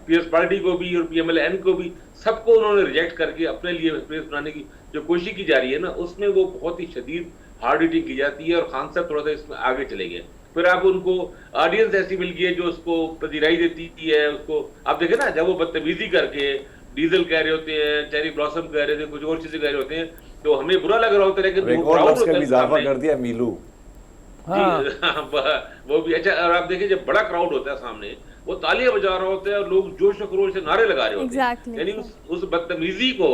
पीएस पार्टी को भी, और PMLN को भी, सबको उन्होंने रिजेक्ट करके अपने लिए स्पेस बनाने की जो कोशिश की जा रही है ना, उसमें वो बहुत ही शदीद हार्ड हिटिंग की जाती है। और खान साहब थोड़ा सा इसमें आगे चले गए। फिर आप उनको ऑडियंस ऐसी मिल गई है जो उसको पजीराई देती है। उसको आप देखें ना, जब वो बदतमीजी करके डीजल कह रहे होते हैं, चेरी ब्लॉसम कह रहे थे, कुछ और चीजें कह रहे होते हैं, तो हमें बुरा लग रहा होता है, लेकिन कर दिया मीलू। हाँ। वो भी अच्छा। और आप देखिए, जब बड़ा क्राउड होता है सामने, वो तालियां बजा रहा होता है और लोग जोश और खरोश से नारे लगा रहे होते हैं। यानी उस बदतमीजी को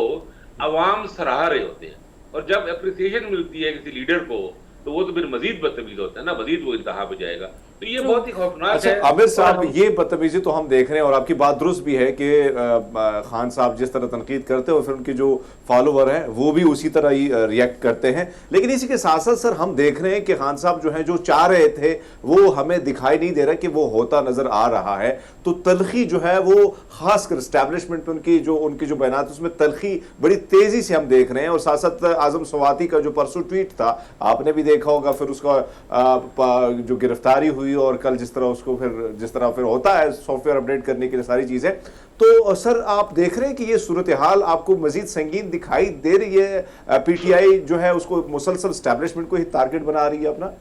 अवाम सराह रहे होते हैं, और जब अप्रिसिएशन मिलती है किसी लीडर को, तो वो तो फिर मजीद बदतमीज होता है ना, मजीद वो इंतहा पे जाएगा। तो ये बहुत ही खौफनाक अच्छा है। आमिर साहब, और हम- ये बदतमीजी तो हम देख रहे हैं और आपकी बात दुरुस्त भी है कि खान साहब जिस तरह तनकीद करते हैं और फिर उनके जो फॉलोवर हैं वो भी उसी तरह ही रिएक्ट करते हैं, लेकिन इसी के साथ साथ सर हम देख रहे हैं कि खान साहब जो हैं जो चाह रहे थे वो हमें दिखाई नहीं दे रहा कि वो होता नजर आ रहा है। तो तलखी जो है वो खासकर स्टैब्लिशमेंट पे उनकी जो बयानात उसमें तलखी बड़ी तेजी से हम देख रहे हैं। और साथ साथ आजम स्वाति का जो परसों ट्वीट था आपने भी देखा होगा, फिर उसका जो गिरफ्तारी हुई और कल जिस तरह फिर होता है सॉफ्टवेयर अपडेट करने के लिए सारी चीजें। तो सर आप देख रहे हैं कि ये सूरत हाल आपको मजीद संगीन दिखाई दे रही है, पीटीआई जो है उसको मुसलसल स्टैब्लिशमेंट को ही टारगेट बना रही है अपना?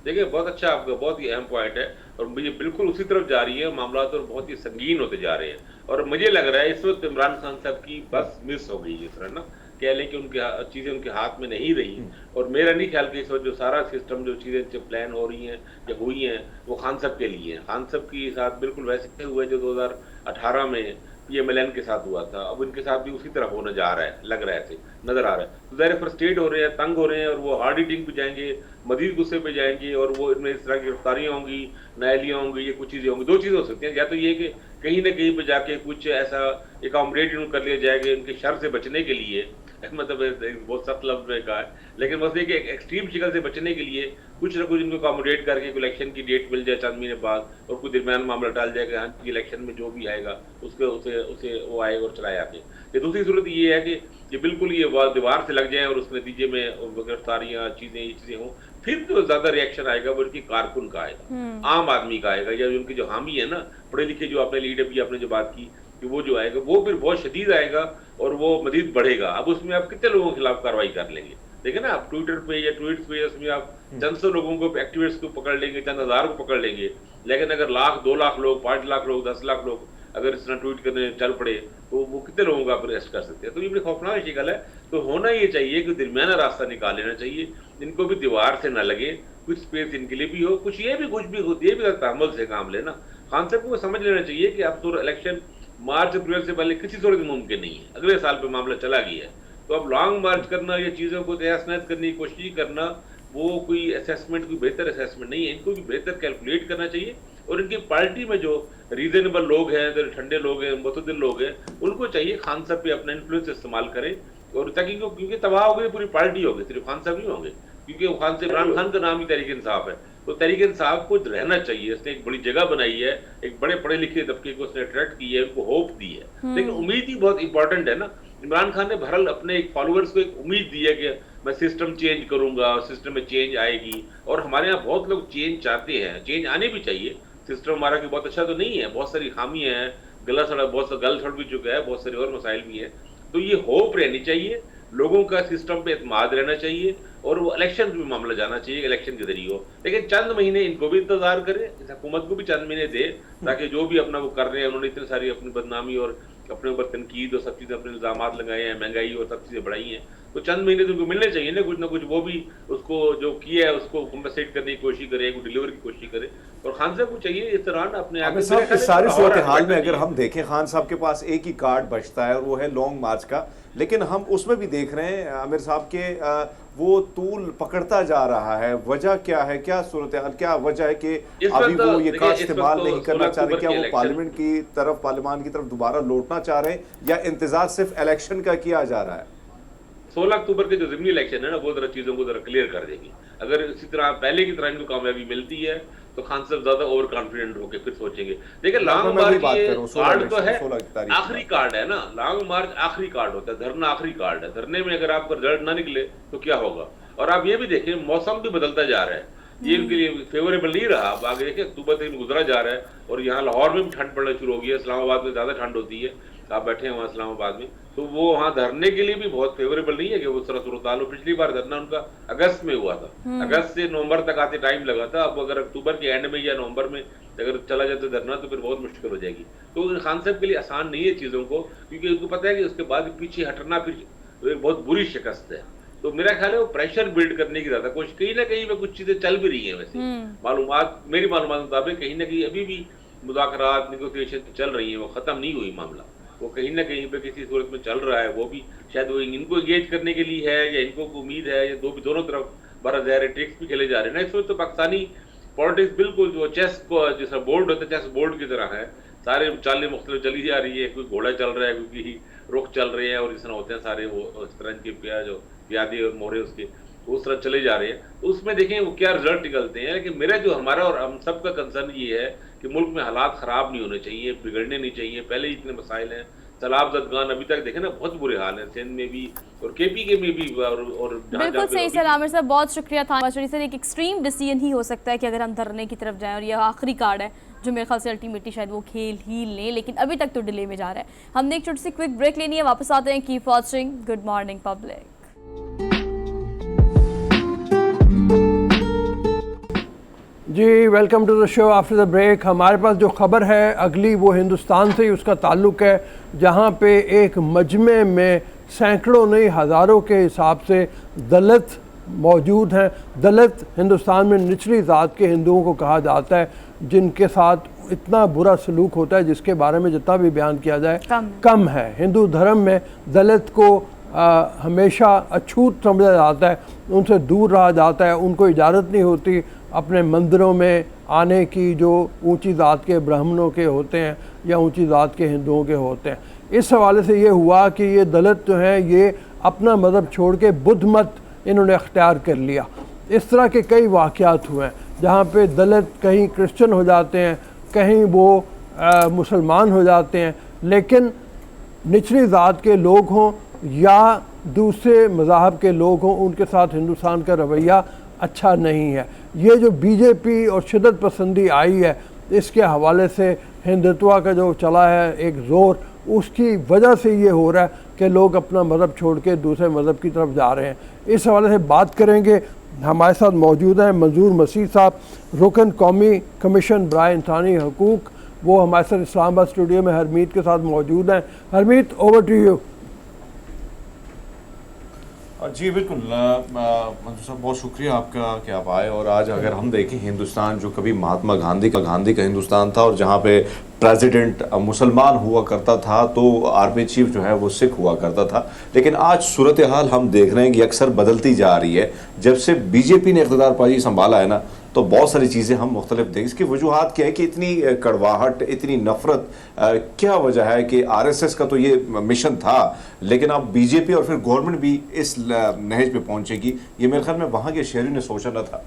देखिए बहुत अच्छा, आपका बहुत ही अहम पॉइंट है और मुझे बिल्कुल उसी तरफ जा रही है मामला, तो बहुत ही संगीन होते जा रहे हैं। और मुझे लग रहा है इस वक्त इमरान खान साहब की बस मिस हो गई इस तरह ना, कह लें कि उनकी चीजें उनके हाथ में नहीं रही। और मेरा नहीं ख्याल कि इस वक्त जो सारा सिस्टम जो चीजें प्लान हो रही हैं या हुई हैं वो खान साहब के लिए है। खान साहब के साथ बिल्कुल वैसे हुआ जो 2018 में PMLN के साथ हुआ था, अब इनके साथ भी उसी तरह होने जा रहा है, लग रहा है ऐसे नजर आ रहा है। तो ज़ाहिर फ्रस्ट्रेट हो रहे हैं, तंग हो रहे हैं और वो हार्ड हिटिंग पे जाएंगे, मजीद गुस्से पे जाएंगे और वो इनमें इस तरह की गिरफ्तारियां होंगी, नायलियां होंगी, ये कुछ चीजें होंगी। दो चीजें हो सकती हैं, या तो ये कि कहीं ना कहीं पे जाके कुछ ऐसा एकोमोडेट कर लिया जाएगा इनके शर से बचने के लिए, मतलब बहुत सख्त लफ्ज में कहा है, लेकिन बस ये कि एक्सट्रीम शिकल से बचने के लिए कुछ ना कुछ इनको अकोमोडेट करके इलेक्शन की डेट मिल जाए चंद महीने बाद और कुछ दरमियान मामला टाल जाए कि हाँ इलेक्शन में जो भी आएगा उसके उसे वो आए और चलाए आके। ये दूसरी सूरत ये है कि ये बिल्कुल ये दीवार से लग जाए और उसके नतीजे में गिरफ्तारियां चीजें हों, फिर जो ज्यादा रिएक्शन आएगा वो उनकी कारकुन का आएगा, आम आदमी का आएगा, या उनके जो हामी है ना पढ़े लिखे, जो आपने लीडर भी आपने जो बात की कि वो जो आएगा वो फिर बहुत शदीद आएगा और वो मजीद बढ़ेगा। अब उसमें आप कितने लोगों के खिलाफ कार्रवाई कर लेंगे? देखिए ना, आप ट्विटर पे या ट्वीट्स पे उसमें आप चंद सौ लोगों को, एक्टिविस्ट को पकड़ लेंगे, चंद हजार को पकड़ लेंगे, लेकिन अगर लाख 2 लाख लोग, 5 लाख लोग, 10 लाख लोग अगर इस तरह ट्वीट करने चल पड़े तो वो कितने लोगों को आप अरेस्ट कर सकते हैं? तो ये बड़ी खौफनाक शिकल है। तो होना ये चाहिए कि दरमियाना रास्ता निकाल लेना चाहिए, इनको भी दीवार से न लगे, कुछ स्पेस इनके लिए भी हो, कुछ ये भी तहम्मुल से काम लेना। खान साहब को समझ लेना चाहिए कि अब तो इलेक्शन मार्च अप्रैल से पहले किसी सूरत में मुमकिन नहीं है, अगले साल पे मामला चला गया है। तो अब लॉन्ग मार्च करना या चीज़ों को तहस नहस करने की कोशिश करना वो कोई असेसमेंट, कोई बेहतर असेसमेंट नहीं है। इनको भी बेहतर कैलकुलेट करना चाहिए और इनकी पार्टी में जो रीजनेबल लोग हैं, जो ठंडे लोग हैं, मुतदिल लोग हैं, उनको चाहिए खान साहब पे अपना इन्फ्लुएंस इस्तेमाल करें और ताकि क्योंकि तबाह हो गई पूरी पार्टी होगी, सिर्फ खान साहब नहीं होंगे, क्योंकि वो खान से इमरान खान का नाम ही तहरीक इंसाफ है। तो तहरीक इंसाफ को रहना चाहिए, उसने एक बड़ी जगह बनाई है, एक बड़े पढ़े लिखे तबके को उसने अट्रैक्ट की है, उनको होप दी है। लेकिन उम्मीद ही बहुत इंपॉर्टेंट है ना। इमरान खान ने बहरहाल अपने एक फॉलोअर्स को एक उम्मीद दी है कि मैं सिस्टम चेंज करूंगा, सिस्टम में चेंज आएगी, और हमारे यहाँ बहुत लोग चेंज चाहते हैं, चेंज आने भी चाहिए। सिस्टम हमारा कि बहुत अच्छा तो नहीं है, बहुत सारी खामियां हैं, गला सड़ भी चुका है, बहुत सारे और मसाइल भी हैं। तो ये होप रहनी चाहिए, लोगों का सिस्टम पे एतमाद रहना चाहिए और वो इलेक्शन में मामला जाना चाहिए, इलेक्शन के जरिए हो। लेकिन चंद महीने इनको भी इंतजार करें, हुकूमत को भी चंद महीने दे, ताकि जो भी अपना वो कर रहे हैं, उन्होंने इतनी सारी अपनी बदनामी और अपने ऊपर तनकीद और सब चीज़ें, अपने इल्जामात लगाए हैं, महंगाई और सब चीज़ें बढ़ाई हैं, तो चंद महीने तो उनको मिलने चाहिए ना कुछ वो भी उसको जो किया है उसको कंपनसेट करने की कोशिश करे, डिलीवर की कोशिश करे। और खान साहब को चाहिए इस दौरान अपने आमिर साहब इस सारी सूरत हाल में अगर हम देखें, खान साहब के पास एक ही कार्ड बचता है और वो है लॉन्ग मार्च का, लेकिन हम उसमें भी देख रहे हैं आमिर साहब के वो तूल पकड़ता जा रहा है। वजह क्या है, क्या सूरत हाल, क्या वजह है कि अभी वो ये कार्ड इस्तेमाल नहीं करना चाह रहे? क्या वो पार्लियामेंट की तरफ, पार्लियामान की तरफ दोबारा लौटना चाह रहे हैं या इंतजार सिर्फ इलेक्शन का किया जा रहा है? 16 अक्टूबर के जो ज़िमनी इलेक्शन है ना, वो जरा चीज़ों को जरा क्लियर कर देगी। अगर इसी तरह पहले की तरह इनको कामयाबी मिलती है तो खान साहब ज्यादा ओवर कॉन्फिडेंट होकर फिर सोचेंगे। देखिए लॉन्ग मार्च कार्ड तो है, आखिरी कार्ड है ना, लॉन्ग मार्च आखिरी कार्ड होता है, धरना आखिरी कार्ड है। धरने में अगर आपका रिजल्ट ना निकले तो क्या होगा? और आप ये भी देखें मौसम भी बदलता जा रहा है, ये उनके लिए फेवरेबल नहीं रहा। अब आगे देखिए अक्टूबर तक गुजरा जा रहा है और यहाँ लाहौर में भी ठंड पड़ना शुरू हो गई है, इस्लामाबाद में ज्यादा ठंड होती है, आप बैठे हैं वहाँ इस्लामाबाद में, तो वो वहाँ धरने के लिए भी बहुत फेवरेबल नहीं है कि वो तरह सूरत हाल हो। पिछली बार धरना उनका अगस्त में हुआ था, अगस्त से नवंबर तक आते टाइम लगा था। अब अगर अक्टूबर के एंड में या नवंबर में अगर चला जाता धरना तो फिर बहुत मुश्किल हो जाएगी। तो खान साहब के लिए आसान नहीं है चीजों को, क्योंकि उनको पता है कि उसके बाद पीछे हटना फिर एक बहुत बुरी शिकस्त है। तो मेरा ख्याल है वो प्रेशर बिल्ड करने की ज्यादा कोशिश, कहीं ना कहीं में कुछ चीजें चल भी रही है वैसे, मेरी मालूमात मुताबिक कहीं ना कहीं अभी भी मुज़ाकरात, नेगोशिएशन चल रही है, वो खत्म नहीं हुई मामला, वो कहीं ना कहीं पे किसी सूरत में चल रहा है। वो भी शायद वो इनको एंगेज करने के लिए है या इनको उम्मीद है, या दोनों तरफ बड़ा ज़ाहिर ट्रिक्स भी खेले जा रहे हैं ना। इस वक्त तो पाकिस्तानी पॉलिटिक्स बिल्कुल जो चेस जैसा बोर्ड होता है, चेस बोर्ड की तरह है। सारे चालें मुख्तलिफ चली जा रही है, कोई घोड़ा चल रहा है, कोई रुख चल रहे हैं, और इस तरह होते हैं सारे वो इस तरह के जो प्यादे और मोहरे उसके उस तरह चले जा रहे हैं। तो उसमें देखें वो क्या रिजल्ट निकलते हैं। कि मेरा जो हमारा और हम सबका कंसर्न ये है कि मुल्क में हालात खराब नहीं होने चाहिए, बिगड़ने नहीं चाहिए। पहले ही इतने मसाइल हैं, सैलाब ज़दगान अभी तक देखें ना बहुत बुरे हाल हैं, सिंध में भी और केपी के में भी, और बिल्कुल सही सर। आमिर साहब बहुत शुक्रिया था। सर एक एक्सट्रीम डिसीजन ही हो सकता है कि अगर हम धरने की तरफ जाएं, और यह आखिरी कार्ड है जो मेरे ख्याल से अल्टीमेटली शायद वो खेल ही लें, लेकिन अभी तक तो डिले में जा रहा है। हमने एक छोटी सी क्विक ब्रेक लेनी है, वापस आते हैं। Keep watching good morning public. जी welcome to the show after the break. हमारे पास जो ख़बर है अगली वो हिंदुस्तान से ही उसका ताल्लुक़ है, जहाँ पे एक मजमे में सैकड़ों नहीं हज़ारों के हिसाब से दलित मौजूद हैं। दलित हिंदुस्तान में निचली ज़ात के हिंदुओं को कहा जाता है, जिनके साथ इतना बुरा सलूक होता है जिसके बारे में जितना भी बयान किया जाए कम है। हिंदू धर्म में दलित को हमेशा अछूत समझा जाता है, उनसे दूर रहा जाता है, उनको इजाज़त नहीं होती अपने मंदिरों में आने की जो ऊंची ज़ात के ब्राह्मणों के होते हैं या ऊंची ज़ात के हिंदुओं के होते हैं। इस हवाले से ये हुआ कि ये दलित जो हैं ये अपना मज़हब छोड़ के बुद्ध मत इन्होंने अख्तियार कर लिया। इस तरह के कई वाक़यात हुए हैं जहाँ पे दलित कहीं क्रिश्चियन हो जाते हैं, कहीं वो मुसलमान हो जाते हैं, लेकिन निचली ज़ात के लोग हों या दूसरे मज़ाहब के लोग हों, उनके साथ हिंदुस्तान का रवैया अच्छा नहीं है। ये जो बीजेपी और शिद्दत पसंदी आई है, इसके हवाले से हिंदुत्व का जो चला है एक ज़ोर, उसकी वजह से ये हो रहा है कि लोग अपना मज़हब छोड़ के दूसरे मज़हब की तरफ जा रहे हैं। इस हवाले से बात करेंगे। हमारे साथ मौजूद हैं मंजूर मसीह साहब, रुकन कौमी कमीशन बराए इंसानी हकूक़। वो हमारे साथ इस्लामाबाद स्टूडियो में हरमीत के साथ मौजूद हैं। Harmeet, over to you. जी बिल्कुल मंजूर साहब, बहुत शुक्रिया आपका कि आप आए। और आज अगर हम देखें हिंदुस्तान जो कभी महात्मा गांधी का हिंदुस्तान था, और जहाँ पे प्रेसिडेंट मुसलमान हुआ करता था तो आर्मी चीफ जो है वो सिख हुआ करता था, लेकिन आज सूरत हाल हम देख रहे हैं कि अक्सर बदलती जा रही है। जब से बीजेपी ने इक़्तिदार पाजी संभाला है ना, तो बहुत सारी चीज़ें हम मुख्तलिफ देखें। इसकी वजूहात क्या है कि इतनी कड़वाहट, इतनी नफरत, क्या वजह है कि आरएसएस का तो ये मिशन था, लेकिन अब बीजेपी और फिर गवर्नमेंट भी इस नहज पे पहुंचेगी, ये मेरे ख्याल में वहाँ के शहरी ने सोचा न था।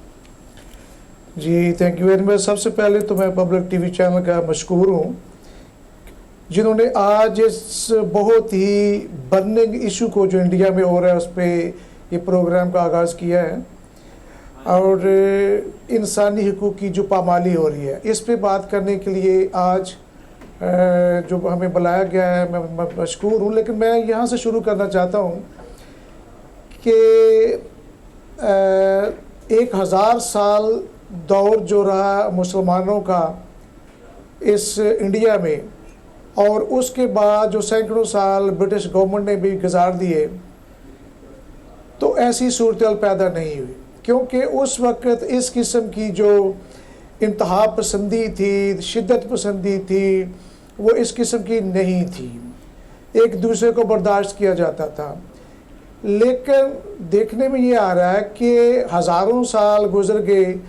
जी थैंक यू वेरी मच। सबसे पहले तो मैं पब्लिक टीवी चैनल का मशकूर हूँ जिन्होंने आज इस बहुत ही बर्निंग इशू को जो इंडिया में हो रहा है उस पर ये प्रोग्राम का आगाज़ किया है, और इंसानी हकूक़ की जो पामाली हो रही है इस पे बात करने के लिए आज जो हमें बुलाया गया है, मैं मशकूर हूँ। लेकिन मैं यहाँ से शुरू करना चाहता हूँ कि 1000 साल दौर जो रहा मुसलमानों का इस इंडिया में, और उसके बाद जो सैकड़ों साल ब्रिटिश गवर्नमेंट ने भी गुजार दिए, तो ऐसी सूरत पैदा नहीं हुई, क्योंकि उस वक़्त इस किस्म की जो इंतहा पसंदी थी, शिद्दत पसंदी थी, वो इस किस्म की नहीं थी। एक दूसरे को बर्दाश्त किया जाता था। लेकिन देखने में ये आ रहा है कि हज़ारों साल गुजर गए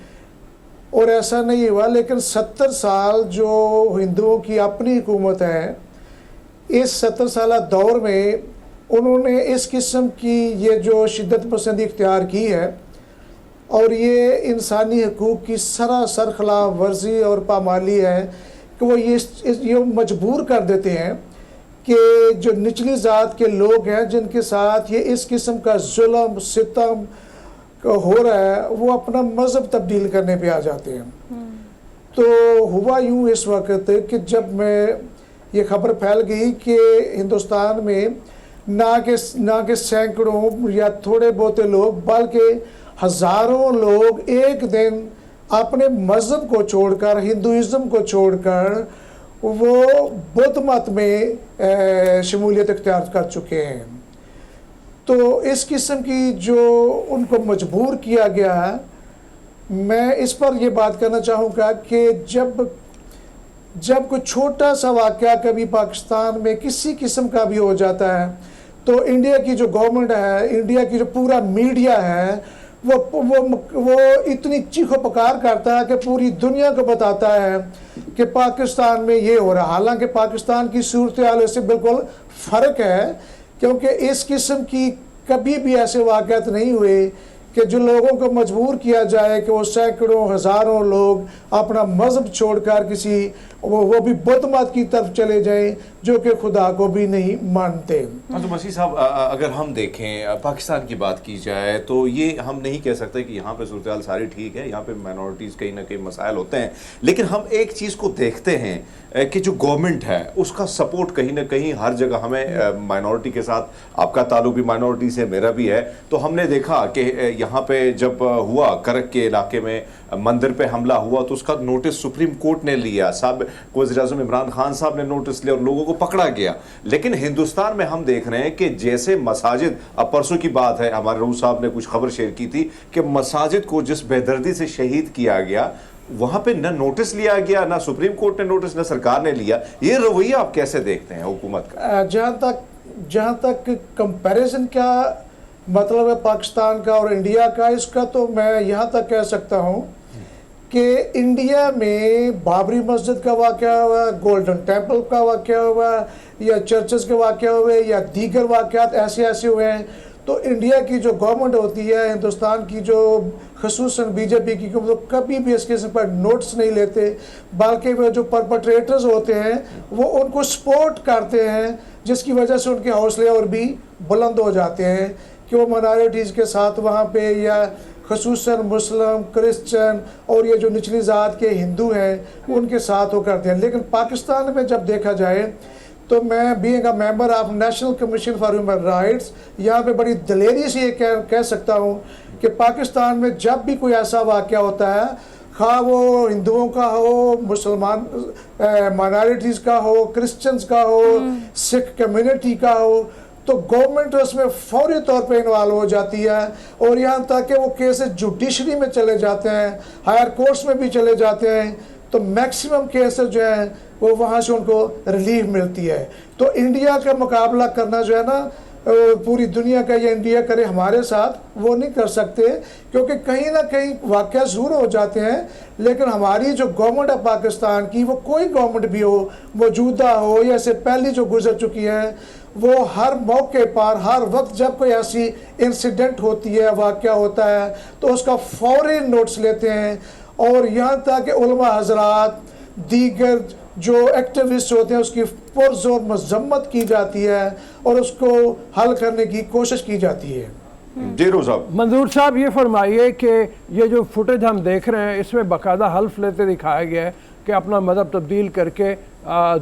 और ऐसा नहीं हुआ, लेकिन 70 साल जो हिंदुओं की अपनी हुकूमत है, इस 70 साल दौर में उन्होंने इस किस्म की ये जो शिद्दत पसंदी इख्तियार की है, और ये इंसानी हकूक़ की सरासर खिलाफ वर्जी और पामाली है कि वो ये मजबूर कर देते हैं कि जो निचली ज़ात के लोग हैं जिनके साथ ये इस किस्म का जुल्म सितम हो रहा है, वो अपना मज़हब तब्दील करने पे आ जाते हैं। तो हुआ यूँ इस वक्त कि जब मैं ये खबर फैल गई कि हिंदुस्तान में ना कि सैकड़ों या थोड़े बहुते लोग, बल्कि हज़ारों लोग एक दिन अपने मज़हब को छोड़कर, हिंदुइज़्म को छोड़कर वो बुद्ध मत में शमूलियत इख्तियार कर चुके हैं। तो इस किस्म की जो उनको मजबूर किया गया है, मैं इस पर ये बात करना चाहूँगा कि जब कोई छोटा सा वाक़या कभी पाकिस्तान में किसी किस्म का भी हो जाता है, तो इंडिया की जो गवर्नमेंट है, इंडिया की जो पूरा मीडिया है, वो इतनी चीखो पुकार करता है कि पूरी दुनिया को बताता है कि पाकिस्तान में ये हो रहा है। हालांकि पाकिस्तान की सूरत हाल से बिल्कुल फ़र्क है, क्योंकि इस किस्म की कभी भी ऐसे वाक़यात नहीं हुए कि जो लोगों को मजबूर किया जाए कि वो सैकड़ों हज़ारों लोग अपना मज़हब छोड़कर किसी वो भी बुत मत की तरफ चले जाएं जो कि खुदा को भी नहीं मानते। तो मसीह साहब, अगर हम देखें पाकिस्तान की बात की जाए तो ये हम नहीं कह सकते कि यहाँ पे सूरत हाल सारी ठीक है, यहाँ पे माइनॉरिटीज़ कहीं ना कहीं मसाइल होते हैं, लेकिन हम एक चीज़ को देखते हैं कि जो गवर्नमेंट है उसका सपोर्ट कहीं ना कहीं हर जगह हमें माइनॉरिटी के साथ, आपका ताल्लुक भी माइनॉरिटी से, मेरा भी है, तो हमने देखा कि यहाँ पे जब हुआ करक के इलाके में मंदिर पे हमला हुआ तो उसका नोटिस सुप्रीम कोर्ट ने लिया, साहब वज़ीर-ए-आज़म इमरान खान साहब ने नोटिस लिया और लोगों को पकड़ा गया। लेकिन हिंदुस्तान में हम देख रहे हैं कि जैसे मसाजिद, अब परसों की बात है, हमारे रूह साहब ने कुछ खबर शेयर की थी कि मसाजिद को जिस बेदर्दी से शहीद किया गया, वहां पे न नोटिस लिया गया, ना सुप्रीम कोर्ट ने नोटिस, न सरकार ने लिया। ये रवैया आप कैसे देखते हैं हुकूमत का? जहाँ तक कंपैरिजन का मतलब है पाकिस्तान का और इंडिया का, इसका तो मैं यहाँ तक कह सकता हूँ कि इंडिया में बाबरी मस्जिद का वाक़या हुआ, गोल्डन टेम्पल का वाक़या हुआ, या चर्चेस के वाक़या हुए, या दीगर वाक़यात ऐसे हुए हैं, तो इंडिया की जो गवर्नमेंट होती है, हिंदुस्तान की जो ख़ुसूसन बीजेपी की, तो कभी भी इस किस्म पर नोट्स नहीं लेते, बल्कि वो जो परपट्रेटर्स होते हैं वो उनको सपोर्ट करते हैं, जिसकी वजह से उनके हौसले और भी बुलंद हो जाते हैं कि वो माइनॉरिटीज़ के साथ वहाँ पे, या ख़ुसूसन मुस्लिम, क्रिश्चियन और ये जो निचली ज़ात के हिंदू हैं उनके साथ वो करते हैं। लेकिन पाकिस्तान में जब देखा जाए तो मैं being a member of national commission for human rights, यहाँ पे बड़ी दलेरी से ये कह सकता हूँ कि पाकिस्तान में जब भी कोई ऐसा वाक़या होता है, खा वो हिंदुओं का हो, मुसलमान माइनॉरिटीज़ का हो, क्रिश्चियंस का हो, सिख कम्युनिटी का हो, तो गवर्नमेंट उसमें फौरी तौर पे इन्वॉल्व हो जाती है, और यहाँ तक कि वो केसेस जुडिशरी में चले जाते हैं, हायर कोर्ट्स में भी चले जाते हैं, तो मैक्सिमम केसेस जो हैं वो वहाँ से उनको रिलीफ मिलती है। तो इंडिया का मुकाबला करना जो है ना, पूरी दुनिया का ये इंडिया करे हमारे साथ, वो नहीं कर सकते, क्योंकि कहीं ना कहीं वाक़या ज़रूर हो जाते हैं, लेकिन हमारी जो गवर्नमेंट है पाकिस्तान की, वो कोई गवर्नमेंट भी हो, मौजूदा हो या इससे पहले जो गुजर चुकी है, वो हर मौके पर, हर वक्त जब कोई ऐसी इंसिडेंट होती है, वाक़या होता है, तो उसका फौरी नोट्स लेते हैं, और यहाँ तक कि उलमा हजरात, दीगर जो एक्टिविस्ट होते हैं, उसकी पुरजोर मजम्मत की जाती है और उसको हल करने की कोशिश की जाती है। मंजूर साहब, ये फरमाइए कि ये जो फुटेज हम देख रहे हैं इसमें बाकायदा हल्फ लेते दिखाया गया है कि अपना मज़हब तब्दील करके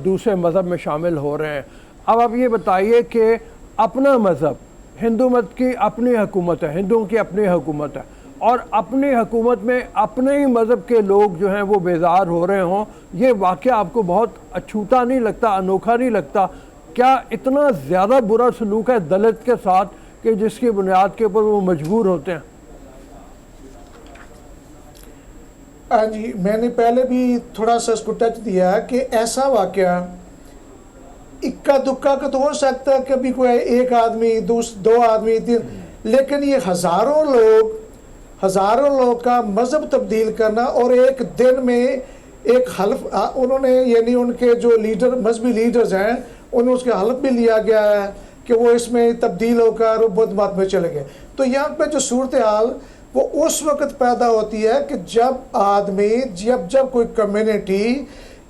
दूसरे मज़हब में शामिल हो रहे हैं। अब आप ये बताइए कि अपना मज़हब, हिंदू मत की अपनी हुकूमत है, हिंदुओं की अपनी हुकूमत है, और अपनी हुकूमत में अपने ही मज़हब के लोग जो हैं वो बेजार हो रहे हों, ये वाक़या आपको बहुत अछूता नहीं लगता, अनोखा नहीं लगता? क्या इतना ज़्यादा बुरा सलूक है दलित के साथ कि जिसकी बुनियाद के ऊपर वो मजबूर होते हैं? हाँ जी, मैंने पहले भी थोड़ा सा इसको टच दिया कि ऐसा वाक़या इक्का दुक्का का तो हो सकता है, कभी कोई एक आदमी, दो आदमी, तीन, लेकिन ये हज़ारों लोग का मज़हब तब्दील करना, और एक दिन में एक हल्फ उन्होंने, यानी उनके जो लीडर, मजहबी लीडर्स हैं, उन्हें उसके हल्फ भी लिया गया है कि वो इसमें तब्दील होकर वो बुद्ध मत में चले गए। तो यहाँ पे जो सूरत हाल वो उस वक़्त पैदा होती है कि जब आदमी, जब कोई कम्युनिटी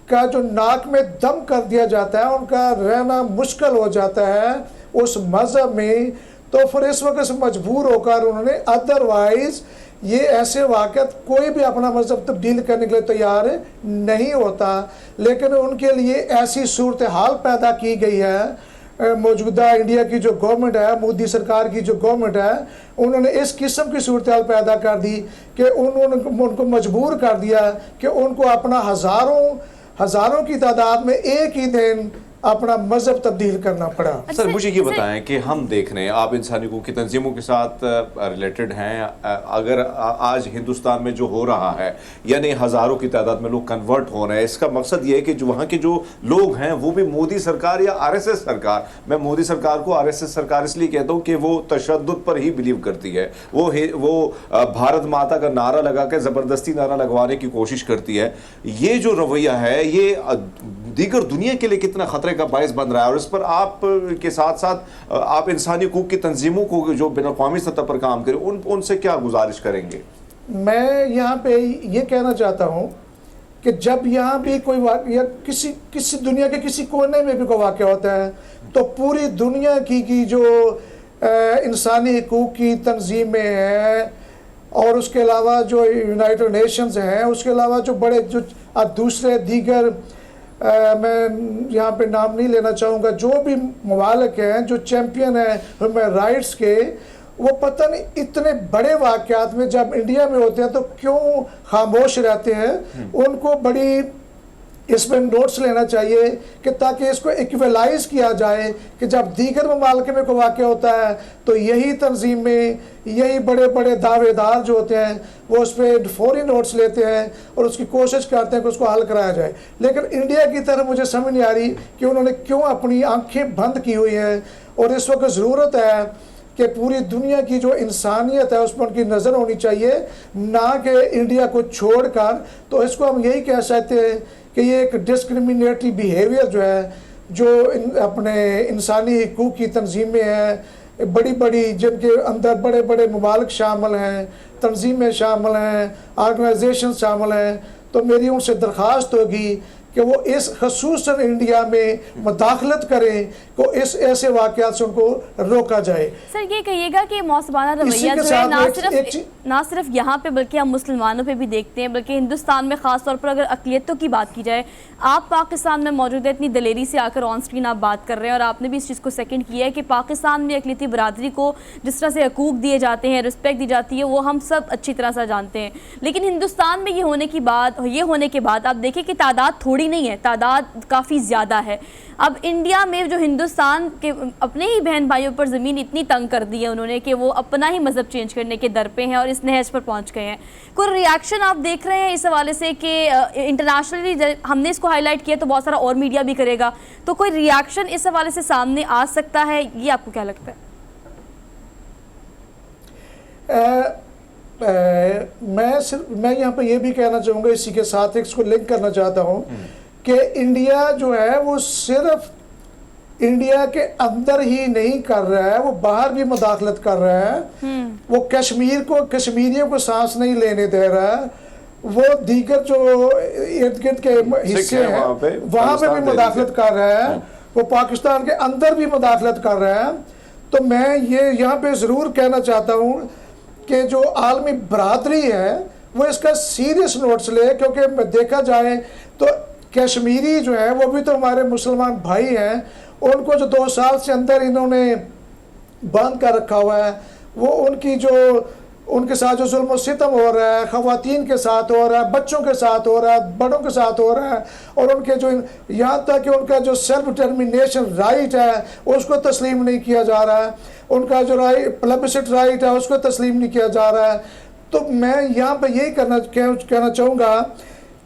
का जो नाक में दम कर दिया जाता है, उनका रहना मुश्किल हो जाता है उस मज़हब में, तो फिर इस वक्त से मजबूर होकर उन्होंने, अदरवाइज़ ये ऐसे वाक़यात कोई भी अपना मज़हब तब्दील करने के लिए तैयार नहीं होता, लेकिन उनके लिए ऐसी सूरत हाल पैदा की गई है। मौजूदा इंडिया की जो गवर्नमेंट है, मोदी सरकार की जो गवर्नमेंट है, उन्होंने इस किस्म की सूरत हाल पैदा कर दी कि उनको मजबूर कर दिया कि उनको अपना हज़ारों की तादाद में एक ही दिन अपना मजहब तब्दील करना पड़ा। सर मुझे ये बताएं कि हम देख रहे हैं आप इंसानी हकूक़ की तंजीमों के साथ रिलेटेड हैं, अगर आज हिंदुस्तान में जो हो रहा है यानी हज़ारों की तादाद में लोग कन्वर्ट हो रहे हैं, इसका मकसद ये है कि जो वहाँ के जो लोग हैं वो भी मोदी सरकार या आरएसएस सरकार, मैं मोदी सरकार को आरएसएस सरकार इसलिए कहता हूँ कि वो तशद्दुद पर ही बिलीव करती है, वो भारत माता का नारा लगा के ज़बरदस्ती नारा लगवाने की कोशिश करती है। ये जो रवैया है ये दीगर दुनिया के लिए कितना खतरे का बायस बन रहा है, और इस पर आप के साथ साथ आप इंसानी हकूक़ की तंजीमों को जो बिन-अक़वामी सतह पर काम करें उनसे क्या गुजारिश करेंगे? मैं यहाँ पे ये कहना चाहता हूँ कि जब यहाँ भी कोई वाक़या किसी दुनिया के किसी कोने में भी कोई वाक़या होता है तो पूरी दुनिया की जो इंसानी हकूक़ की तंजीमें हैं और उसके अलावा जो यूनाइटेड नेशंस हैं, उसके अलावा जो बड़े जो दूसरे दीगर मैं यहाँ पे नाम नहीं लेना चाहूँगा, जो भी ममालिक हैं जो चैम्पियन हैं ह्यूमन राइट्स के, वो पता नहीं इतने बड़े वाक़यात में जब इंडिया में होते हैं तो क्यों खामोश रहते हैं। उनको बड़ी इसमें नोट्स लेना चाहिए कि ताकि इसको इक्वलाइज किया जाए कि जब दीगर ममालिक में कोई वाक़या होता है तो यही तंजीमें, यही बड़े बड़े दावेदार जो होते हैं वो उस पर फौरी नोट्स लेते हैं और उसकी कोशिश करते हैं कि उसको हल कराया जाए। लेकिन इंडिया की तरफ मुझे समझ नहीं आ रही कि उन्होंने क्यों अपनी आंखें बंद की हुई हैं, और इस वक्त ज़रूरत है कि पूरी दुनिया की जो इंसानियत है उस पर उनकी नज़र होनी चाहिए, ना कि इंडिया को छोड़कर। तो इसको हम यही कह सकते हैं कि ये एक डिस्क्रिमिनेटरी बिहेवियर जो है, जो अपने इंसानी हकूक़ की तंजीमें हैं बड़ी बड़ी, जिनके अंदर बड़े बड़े ममालिक शामिल हैं, तंजीमें शामिल हैं, ऑर्गेनाइजेशन शामिल हैं, तो मेरी उनसे दरख्वास्त होगी कि वो इस खसूसन इंडिया में मुदाखलत करें को इस ऐसे वाक़यात से उनको रोका जाए। सर ये कहिएगा कि मौसमाना रवैया जो है ना सिर्फ यहाँ पे बल्कि हम मुसलमानों पे भी देखते हैं, बल्कि हिंदुस्तान में ख़ास तौर पर अगर अक़लियतों की बात की जाए, आप पाकिस्तान में मौजूद है, इतनी दलेरी से आकर ऑन स्क्रीन आप बात कर रहे हैं और आपने भी इस चीज़ को सेकंड किया है कि पाकिस्तान में अक़लियती बरादरी को जिस तरह से हकूक़ दिए जाते हैं, रिस्पेक्ट दी जाती है, वो हम सब अच्छी तरह से जानते हैं। लेकिन हिंदुस्तान में ये होने के बाद आप देखें कि तादाद थोड़ी नहीं है, तादाद काफ़ी ज़्यादा है। अब इंडिया में जो हिंदुस्तान के अपने ही बहन भाइयों पर ज़मीन इतनी तंग कर दी है उन्होंने कि वो अपना ही मज़हब चेंज करने के दर पे हैं और इस नहज पर पहुंच गए हैं। कोई रिएक्शन आप देख रहे हैं इस हवाले से कि इंटरनेशनली हमने इसको हाईलाइट किया तो बहुत सारा और मीडिया भी करेगा, तो कोई रिएक्शन इस हवाले से सामने आ सकता है, ये आपको क्या लगता है? मैं यहाँ पर यह भी कहना चाहूँगा, इसी के साथ इसको लिंक करना चाहता हूँ कि इंडिया जो है वो सिर्फ इंडिया के अंदर ही नहीं कर रहा है, वो बाहर भी मुदाखलत कर रहा है। वो कश्मीरियों को सांस नहीं लेने दे रहा है, वो दीगर जो इर्द गिर्द के हिस्से हैं वहाँ पे भी मुदाखलत कर रहा है, वो पाकिस्तान के अंदर भी मुदाखलत कर रहा है। तो मैं ये यहाँ पे ज़रूर कहना चाहता हूँ कि जो आलमी बरादरी है वो इसका सीरियस नोट्स ले, क्योंकि देखा जाए तो कश्मीरी जो है वो भी तो हमारे मुसलमान भाई हैं, उनको जो 2 साल से अंदर इन्होंने बंद कर रखा हुआ है, वो उनके साथ जो जुल्म सितम हो रहा है, ख़वातीन के साथ हो रहा है, बच्चों के साथ हो रहा है, बड़ों के साथ हो रहा है, और उनके जो यहाँ तक कि उनका जो सेल्फ डिटर्मिनेशन राइट है उसको तस्लीम नहीं किया जा रहा है, उनका जो प्लेबिसिट राइट है उसको तस्लीम नहीं किया जा रहा है। तो मैं यहाँ पर यही कहना चाहूँगा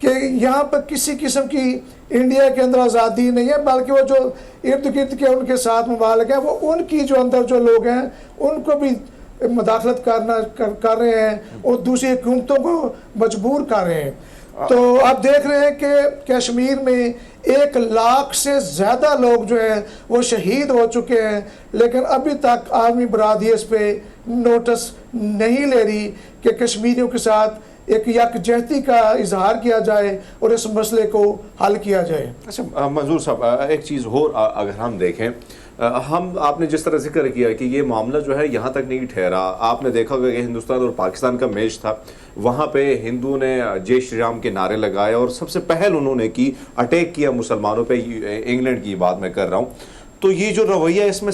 कि यहाँ पर किसी किस्म की इंडिया के अंदर आज़ादी नहीं है, बल्कि वो जो इर्द गिर्द के उनके साथ ममालिक हैं वो उनकी जो अंदर जो लोग हैं उनको भी मुदाखलत कर रहे हैं और दूसरी हुकूमतों को मजबूर कर रहे हैं। तो आप देख रहे हैं कि कश्मीर में 1 लाख से ज़्यादा लोग जो हैं वो शहीद हो चुके हैं, लेकिन अभी तक आर्मी बरादरी इस पर नोटिस नहीं ले रही कि कश्मीरियों के साथ एक यकजहती का इजहार किया जाए और इस मसले को हल किया जाए। अच्छा मंजूर साहब, एक चीज़ और अगर हम देखें, आपने जिस तरह जिक्र किया कि ये मामला जो है यहाँ तक नहीं ठहरा, आपने देखा होगा कि हिंदुस्तान और पाकिस्तान का मैच था, वहाँ पे हिंदुओं ने जय श्री राम के नारे लगाए और सबसे पहल उन्होंने की अटैक किया मुसलमानों पे, इंग्लैंड की बात मैं कर रहा हूँ। तो ये जो रवैया इसमें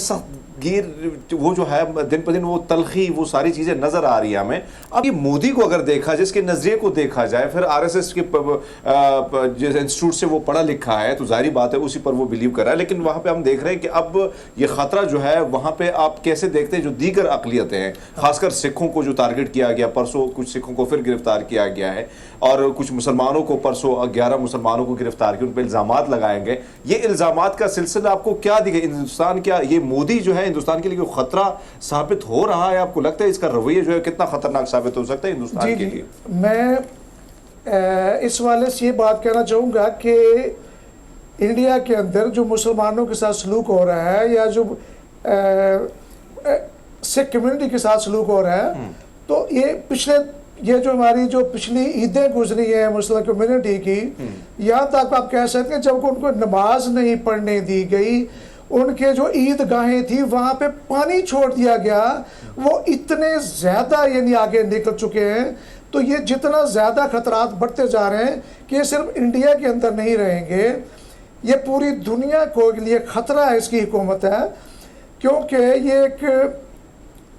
गिर वो जो है दिन पर दिन वो तलखी वो सारी चीज़ें नज़र आ रही है हमें। अब ये मोदी को अगर देखा, जिसके नज़रिए को देखा जाए, फिर RSS के जिस इंस्टीट्यूट से वो पढ़ा लिखा है, तो जाहिर बात है उसी पर वो बिलीव कर रहा है। लेकिन वहाँ पे हम देख रहे हैं कि अब ये ख़तरा जो है वहाँ पे आप कैसे देखते हैं जो दीगर अक़लियतें हैं, खासकर सिखों को जो टारगेट किया गया, परसों कुछ सिखों को फिर गिरफ्तार किया गया है और कुछ मुसलमानों को परसों 11 मुसलमानों को गिरफ्तार किया, उन पर इल्ज़ामात लगाए गए। ये इल्ज़ामात का सिलसिला आपको क्या दिखे? हिंदुस्तान क्या ये मोदी जो है हिंदुस्तान के लिए कोई खतरा साबित हो रहा है? आपको लगता है इसका रवैया जो है कितना खतरनाक साबित हो सकता है हिंदुस्तान के लिए? मैं इस वाले से ये बात कहना चाहूँगा कि इंडिया के अंदर जो मुसलमानों के साथ सलूक हो रहा है या जो सिख कम्युनिटी के साथ सलूक हो रहा है, तो ये जो हमारी जो पिछली ईदें गुजरी हैं मुस्लिम कम्युनिटी की, यहाँ तक आप कह सकते हैं जब उनको नमाज नहीं पढ़ने दी गई, उनके जो ईदगाहें थी वहाँ पे पानी छोड़ दिया गया, वो इतने ज़्यादा यानी आगे निकल चुके हैं। तो ये जितना ज़्यादा खतरात बढ़ते जा रहे हैं कि ये सिर्फ इंडिया के अंदर नहीं रहेंगे, ये पूरी दुनिया को लिए ख़तरा है इसकी हुकूमत है, क्योंकि ये एक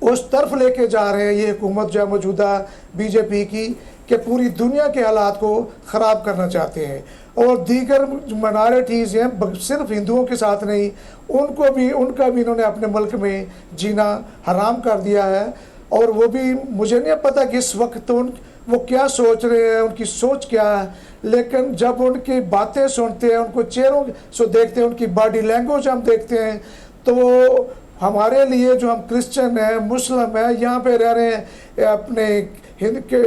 उस तरफ लेके जा रहे हैं ये हुकूमत जो है मौजूदा बीजेपी की, कि पूरी दुनिया के हालात को ख़राब करना चाहते हैं। और दीगर माइनॉरिटीज़ हैं, सिर्फ हिंदुओं के साथ नहीं, उनका भी इन्होंने अपने मुल्क में जीना हराम कर दिया है। और वो भी मुझे नहीं पता कि इस वक्त वो क्या सोच रहे हैं, उनकी सोच क्या है, लेकिन जब उनकी बातें सुनते हैं, उनको चेहरों से देखते हैं, उनकी बॉडी लैंग्वेज हम देखते हैं, तो वो हमारे लिए जो हम क्रिश्चियन हैं, मुस्लिम हैं, यहाँ पे रह रहे हैं, अपने हिंद के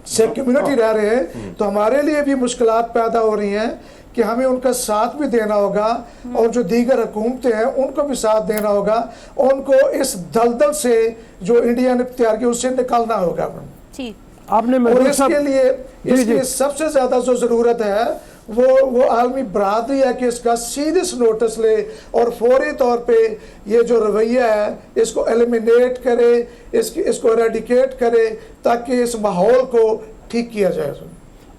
सिख कम्युनिटी रह रहे हैं, तो हमारे लिए भी मुश्किलात पैदा हो रही हैं कि हमें उनका साथ भी देना होगा और जो दीगर हुकूमतें हैं उनको भी साथ देना होगा, उनको इस दलदल से जो इंडिया ने तैयार किया उससे निकालना होगा। आपने और इसके सबसे ज़्यादा जो ज़रूरत है वो आलमी बरादरी है कि इसका सीरियस नोटिस ले और फौरी तौर पे ये जो रवैया है इसको एलिमिनेट करे, इसको एरेडिकेट करे, ताकि इस माहौल को ठीक किया जाए।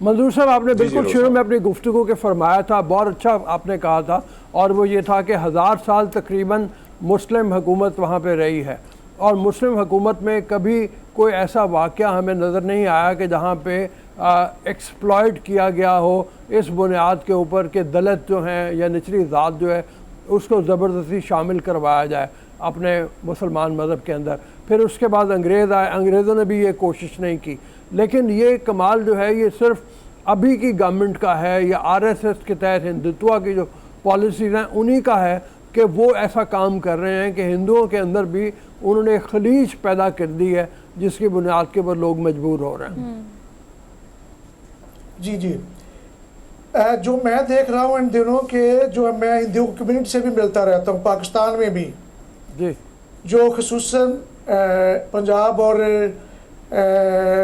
मंजूर साहब, आपने बिल्कुल शुरू में अपनी गुफ्तगू के फरमाया था, बहुत अच्छा आपने कहा था, और वो ये था कि 1000 साल तकरीबन मुस्लिम हुकूमत वहाँ पे रही है और मुस्लिम हुकूमत में कभी कोई ऐसा वाक़या हमें नज़र नहीं आया कि जहाँ पे एक्सप्लॉइट किया गया हो इस बुनियाद के ऊपर कि दलित जो हैं या निचली ज़ात जो है उसको ज़बरदस्ती शामिल करवाया जाए अपने मुसलमान मज़हब के अंदर। फिर उसके बाद अंग्रेज़ आए, अंग्रेज़ों ने भी ये कोशिश नहीं की। लेकिन ये कमाल जो है ये सिर्फ अभी की गवर्नमेंट का है या RSS के तहत हिंदुत्व की जो पॉलिसीज़ हैं उन्हीं का है कि वो ऐसा काम कर रहे हैं कि हिंदुओं के अंदर भी उन्होंने खलीज पैदा कर दी है जिसकी बुनियाद के ऊपर लोग मजबूर हो रहे हैं। जी जो मैं देख रहा हूँ इन दिनों के, जो मैं हिंदू कम्युनिटी से भी मिलता रहता हूँ पाकिस्तान में भी जी, जो खुसूसन पंजाब और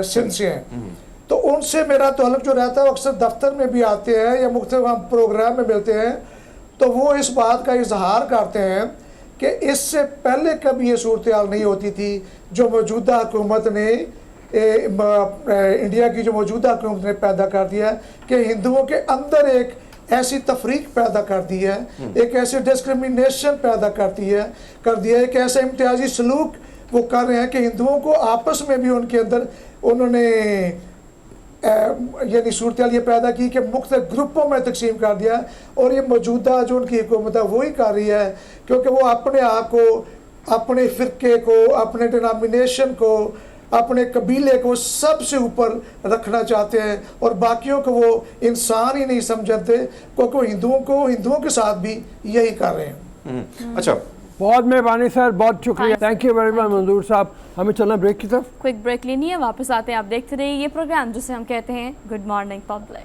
सिंध से हैं, तो उनसे मेरा ताल्लुक जो रहता है वो अक्सर दफ्तर में भी आते हैं या मुख्तलिफ हम प्रोग्राम में मिलते हैं, तो वो इस बात का इजहार करते हैं कि इससे पहले कभी ये सूरत हाल नहीं होती थी जो मौजूदा हुकूमत ने इंडिया की जो मौजूदा हुकूमत ने पैदा कर दिया है कि हिंदुओं के अंदर एक ऐसी तफरीक पैदा कर दी है, एक ऐसी डिस्क्रिमिनेशन पैदा कर दिया है, एक ऐसा इम्तियाजी सलूक वो कर रहे हैं कि हिंदुओं को आपस में भी उनके अंदर उन्होंने यानी सूरत हाल ये पैदा की कि मुख्तलिफ ग्रुपों में तकसीम कर दिया। और ये मौजूदा जो उनकी हुकूमत है वही कर रही है, क्योंकि वो अपने आप को, अपने फ़िरके को, अपने डिनोमिनेशन को, अपने कबीले को सबसे ऊपर रखना चाहते हैं और बाकियों को वो इंसान ही नहीं समझते, क्योंकि हिंदुओं के साथ भी यही कर रहे हैं। अच्छा, बहुत मेहरबानी सर, बहुत शुक्रिया, थैंक यू वेरी मच मंजूर साहब। हमें चलना ब्रेक की तरफ, क्विक ब्रेक लेनी है, वापस आते हैं। आप देखते रहिए ये प्रोग्राम जिसे हम कहते हैं good morning public.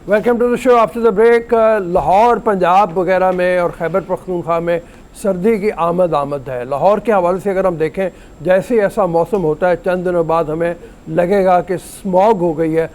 Welcome to the show. After the break, Lahore Punjab वगैरह में और खैबर पख्तूनख्वा में सर्दी की आमद है। लाहौर के हवाले से अगर हम देखें, जैसे ऐसा मौसम होता है चंद दिनों बाद हमें लगेगा कि स्मॉग हो गई है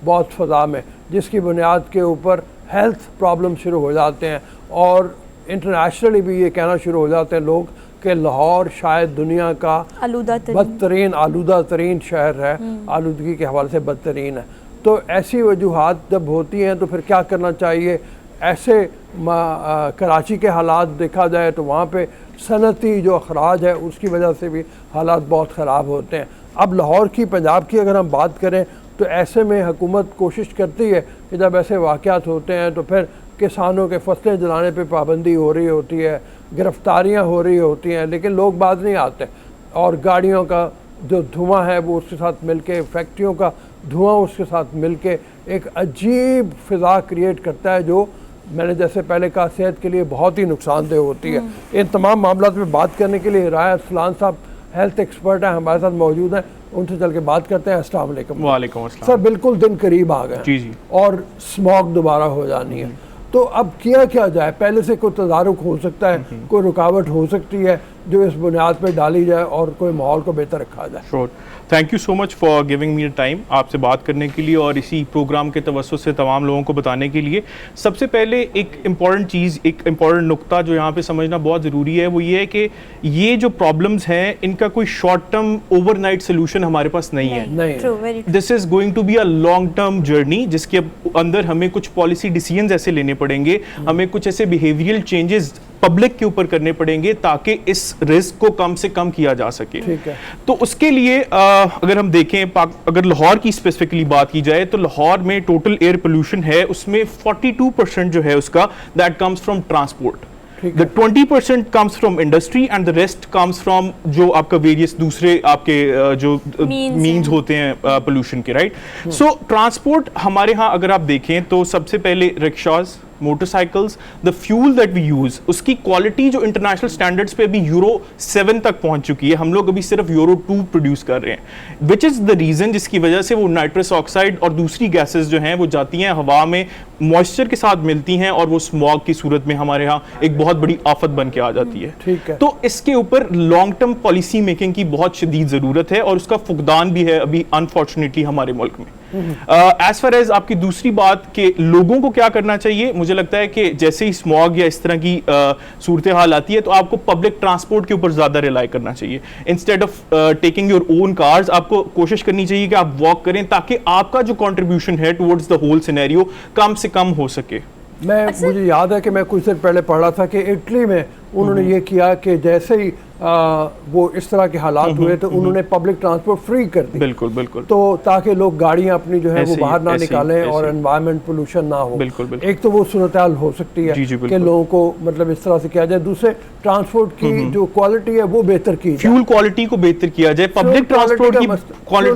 बहुत फ़ज़ा में, जिसकी बुनियाद के ऊपर हेल्थ प्रॉब्लम शुरू हो जाते हैं और इंटरनेशनली भी ये कहना शुरू हो जाते हैं लोग कि लाहौर शायद दुनिया का बदतरीन आलूदा तरीन शहर है, आलूदगी के हवाले से बदतरीन है। तो ऐसी वजूहात जब होती हैं तो फिर क्या करना चाहिए? ऐसे कराची के हालात देखा जाए तो वहाँ पे सनती जो अखराज है उसकी वजह से भी हालात बहुत ख़राब होते हैं। अब लाहौर की, पंजाब की अगर हम बात करें तो ऐसे में हुकूमत कोशिश करती है कि जब ऐसे वाक़यात होते हैं तो फिर किसानों के फसलें जलाने पे पाबंदी हो रही होती है, गिरफ्तारियाँ हो रही होती हैं, लेकिन लोग बाज नहीं आते और गाड़ियों का जो धुआं है वो उसके साथ मिलके, फैक्ट्रियों का धुआं उसके साथ मिलके एक अजीब फ़िज़ा क्रिएट करता है जो मैंने जैसे पहले कहा सेहत के लिए बहुत ही नुकसानदेह होती है। इन तमाम मामलों में बात करने के लिए राय अरसलान साहब हेल्थ एक्सपर्ट हैं, हमारे साथ मौजूद हैं, उनसे चल के बात करते हैं। अस्सलाम वालेकुम। वालेकुम अस्सलाम। सर बिल्कुल दिन करीब आ गए जी जी। और स्मॉग दोबारा हो जानी है, तो अब किया क्या जाए? पहले से कोई तदारुक हो सकता है, कोई रुकावट हो सकती है जो इस बुनियाद पर डाली जाए और कोई माहौल को बेहतर रखा जाए? Sure, thank you so much for giving me time आपसे बात करने के लिए और इसी प्रोग्राम के तवज्जुह से तमाम लोगों को बताने के लिए। सबसे पहले एक इम्पॉर्टेंट चीज़, एक इम्पॉर्टेंट नुक्ता जो यहाँ पे समझना बहुत ज़रूरी है वो ये है कि ये जो प्रॉब्लम्स हैं इनका कोई शॉर्ट टर्म ओवरनाइट सोल्यूशन हमारे पास नहीं है। नहीं, true, very true. This is going to be a long term journey जिसके अंदर हमें कुछ पॉलिसी डिसीजंस ऐसे लेने पड़ेंगे, हमें कुछ ऐसे बिहेवियरल चेंजेस पब्लिक के ऊपर करने पड़ेंगे ताकि इस रिस्क को कम से कम किया जा सके। ठीक है। तो उसके लिए अगर हम देखें, अगर लाहौर की स्पेसिफिकली बात की जाए तो लाहौर में टोटल एयर पोल्यूशन है उसमें 42% जो है उसका that comes from transport, The 20% comes from industry and the rest comes from जो आपका वेरियस दूसरे आपके जो मीन्स होते हैं पोल्यूशन के, राइट। सो ट्रांसपोर्ट हमारे यहाँ अगर आप देखें तो सबसे पहले rickshaws, motorcycles, the fuel that we use, उसकी क्वालिटी जो इंटरनेशनल स्टैंडर्ड्स पे अभी यूरो 7 तक पहुंच चुकी है, हम लोग अभी सिर्फ यूरो 2 प्रोड्यूस कर रहे हैं, विच इज द रीजन जिसकी वजह से वो नाइट्रस ऑक्साइड और दूसरी गैसेस जो हैं वो जाती हैं हवा में, मॉइस्चर के साथ मिलती हैं और वो स्मॉग की सूरत में हमारे यहाँ एक बहुत बड़ी आफत बन के आ जाती है। ठीक है। तो इसके ऊपर लॉन्ग टर्म पॉलिसी मेकिंग की बहुत शदीद जरूरत है और उसका फुकदान भी है अभी अनफॉर्चुनेटली हमारे मुल्क में। एज फार एज आपकी दूसरी बात कि लोगों को क्या करना चाहिए, मुझे लगता है कि जैसे ही स्मॉग या इस तरह की सूरत हाल आती है तो आपको पब्लिक ट्रांसपोर्ट के ऊपर ज्यादा रिलाई करना चाहिए। Instead of taking your own cars, आपको कोशिश करनी चाहिए कि आप वॉक करें ताकि आपका जो कंट्रीब्यूशन है टुवर्ड्स द होल सिनेरियो कम से कम हो सके। मुझे याद है कि मैं कुछ देर पहले पढ़ा था कि इटली में उन्होंने ये किया कि जैसे ही वो इस तरह के हालात हुए तो उन्होंने पब्लिक ट्रांसपोर्ट फ्री कर दी। बिल्कुल बिल्कुल। तो ताकि लोग गाड़ियां अपनी जो है वो बाहर ना निकालें और एनवायरनमेंट पोल्यूशन ना हो। बिल्कुल बिल्कुल। एक तो वो सूरत हाल हो सकती है कि लोगों को मतलब इस तरह से किया जाए, दूसरे ट्रांसपोर्ट की जो क्वालिटी है वो बेहतर की जाए, फ्यूल क्वालिटी को बेहतर किया जाए, पब्लिक ट्रांसपोर्ट की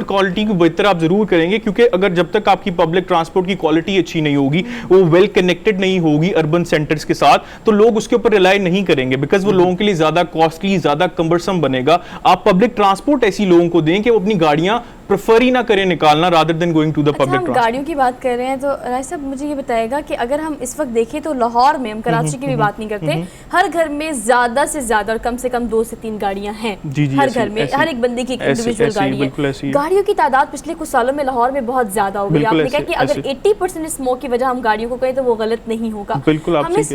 क्वालिटी को बेहतर आप जरूर करेंगे क्योंकि अगर जब तक आपकी पब्लिक ट्रांसपोर्ट की क्वालिटी अच्छी नहीं होगी, वो वेल कनेक्टेड नहीं होगी अर्बन सेंटर्स के साथ, तो लोग उसके ऊपर रिलाई नहीं करेंगे बिकॉज वो लोगों के लिए ज्यादा कॉस्टली, ज्यादा कम्बरसम बनेगा। आप पब्लिक ट्रांसपोर्ट ऐसी लोगों को दें कि वो अपनी गाड़ियां प्रेफर ही ना करें निकालना rather than going to the public transport. गाड़ियों की बात कर रहे हैं तो राय साहब मुझे ये बताएगा कि अगर हम इस वक्त देखें तो लाहौर में, हम कराची की भी बात नहीं करते, हर घर में ज्यादा से ज्यादा और कम से कम 2 से 3 गाड़ियां हैं। जी जी, हर घर में हर एक बंदे की एक इंडिविजुअल गाड़ी है। गाड़ियों की तादाद पिछले कुछ सालों में लाहौर में बहुत ज्यादा हो गई। आपने कहा कि अगर 80% स्मोक की वजह हम गाड़ियों को कहें तो वो गलत नहीं होगा।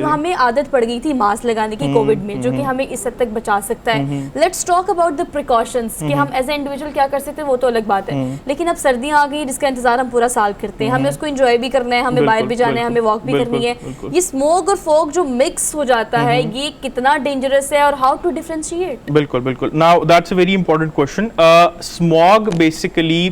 हमें आदत पड़ गई थी मास्क लगाने की कोविड में, जो कि हमें इस हद तक बचा सकता है। Let's talk about the precautions कि हम एज ए इंडिविजुअल क्या कर सकते हैं, वो तो अलग बात है, लेकिन अब सर्दियां आ गई जिसका इंतजार हम पूरा साल करते हैं, हमें उसको एंजॉय भी करना है, हमें बाहर भी जाना है, हमें वॉक भी करनी है। ये स्मोक और फॉग जो मिक्स हो जाता है ये कितना डेंजरस है और हाउ टू डिफरेंशिएट? बिल्कुल बिल्कुल। Now that's a very important question. Smog basically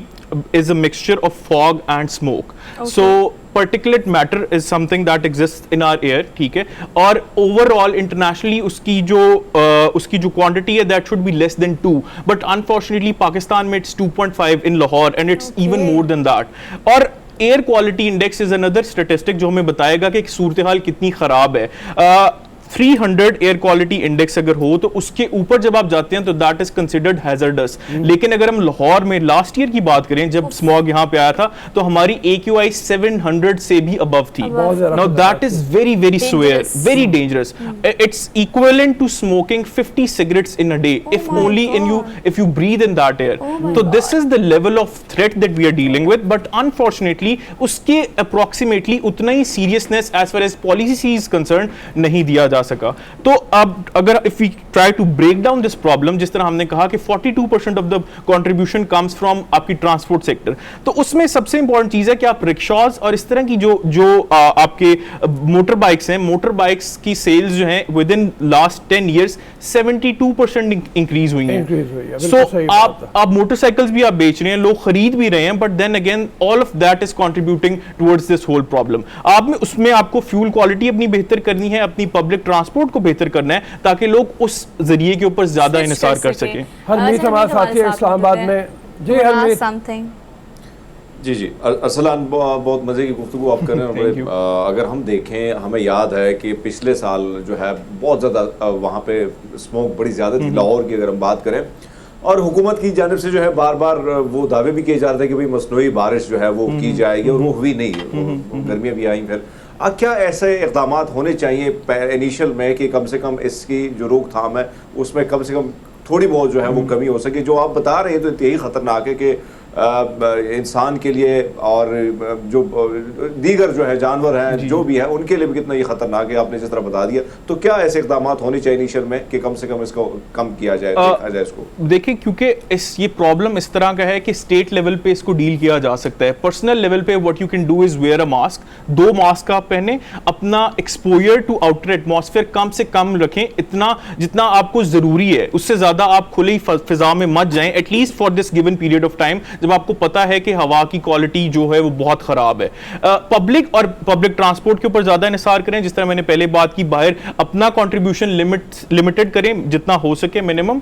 is a mixture of fog and smoke. Okay. So particulate matter is something that exists in our air, ठीक है, और overall internationally उसकी जो quantity है that should be less than 2, but unfortunately Pakistan में it's 2.5 in Lahore and it's even more than that. और air quality index is another statistic जो हमें बताएगा कि सूरत हाल कितनी खराब है। 300 एयर क्वालिटी इंडेक्स अगर हो तो उसके ऊपर जब आप जाते हैं तो दैट इज कंसिडर्ड हैजर्डस। लेकिन अगर हम लाहौर में लास्ट ईयर की बात करें जब स्मॉग यहाँ पे आया था तो हमारी AQI 700 से भी अबव थी। Now that is very very severe, very dangerous. It's equivalent to smoking 50 cigarettes in a day if only if you breathe in that air. तो this is the level of threat that we are dealing with, but unfortunately उसके अप्रोक्सीमेटली उतना ही seriousness as far as policy is concern नहीं दिया जा सका। तो अब अगर if we try to break down this problem, जिस तरह हमने कहा कि 42% of the contribution comes from आपकी ट्रांसपोर्ट सेक्टर, तो उसमें सबसे इंपॉर्टेंट चीज है कि आप रिक्शाज और इस तरह की जो आपके मोटर बाइक्स हैं, मोटर बाइक्स की सेल्स जो हैं with in last 10 years 72% increase हुई हैं। सो आप मोटरसाइकिल्स भी आप बेच रहे हैं, लोग खरीद भी रहे हैं, but then again all of that is contributing towards this whole problem. आप में उसमें आपको फ्यूल क्वालिटी अपनी बेहतर करनी है, अपनी पब्लिक ट्रांसपोर्ट को बेहतर करना है, ताकि लोग उस जरिए के ऊपर ज्यादा इन्हिसार कर सकें। हरमीत हमारे साथी है इस्लामाबाद में। जी हरमीत। समथिंग। जी अरसलान, बहुत मज़े की गुफ्तगू आप कर रहे हैं। बड़े अगर हम देखें, हमें याद है कि पिछले साल जो है बहुत ज़्यादा वहाँ पे स्मोक बड़ी ज़्यादा थी लाहौर की, अगर हम बात करें, और हुकूमत की जानिब से जो है बार बार वो दावे भी किए जा रहे थे कि भाई मसनूई बारिश जो है वो की जाएगी, और वो हुई नहीं, गर्मियाँ भी आई। फिर क्या ऐसे इक़दाम होने चाहिए इनिशियल में कि कम से कम इसकी जो रोकथाम है उसमें कम से कम थोड़ी बहुत जो है वो कमी हो सके? जो आप बता रहे हैं तो यही ख़तरनाक है कि इंसान के लिए और जो दीगर जो है जानवर हैं जो भी है उनके लिए भी कितना ये खतरनाक है, आपने जिस तरह बता दिया। तो क्या ऐसे इक़दाम होने चाहिए इनिशियल में कि कम से कम इसको कम किया जाए, देखा जाए इसको? देखिए, क्योंकि ये प्रॉब्लम इस तरह का है कि स्टेट लेवल पे इसको डील किया जा सकता है। पर्सनल लेवल पे what you can do is wear a mask, 2 mask आप पहने, अपना एक्सपोजर टू आउटर एटमॉस्फेयर कम से कम रखें, इतना जितना आपको जरूरी है, उससे ज्यादा आप खुली फिजा में मत जाएं, at least for this given period of time, जब आपको पता है कि हवा की क्वालिटी जो है वो बहुत खराब है। पब्लिक और पब्लिक ट्रांसपोर्ट के ऊपर ज्यादा इंहिसार करें, जिस तरह मैंने पहले बात की, बाहर अपना कंट्रीब्यूशन लिमिटेड करें जितना हो सके मिनिमम।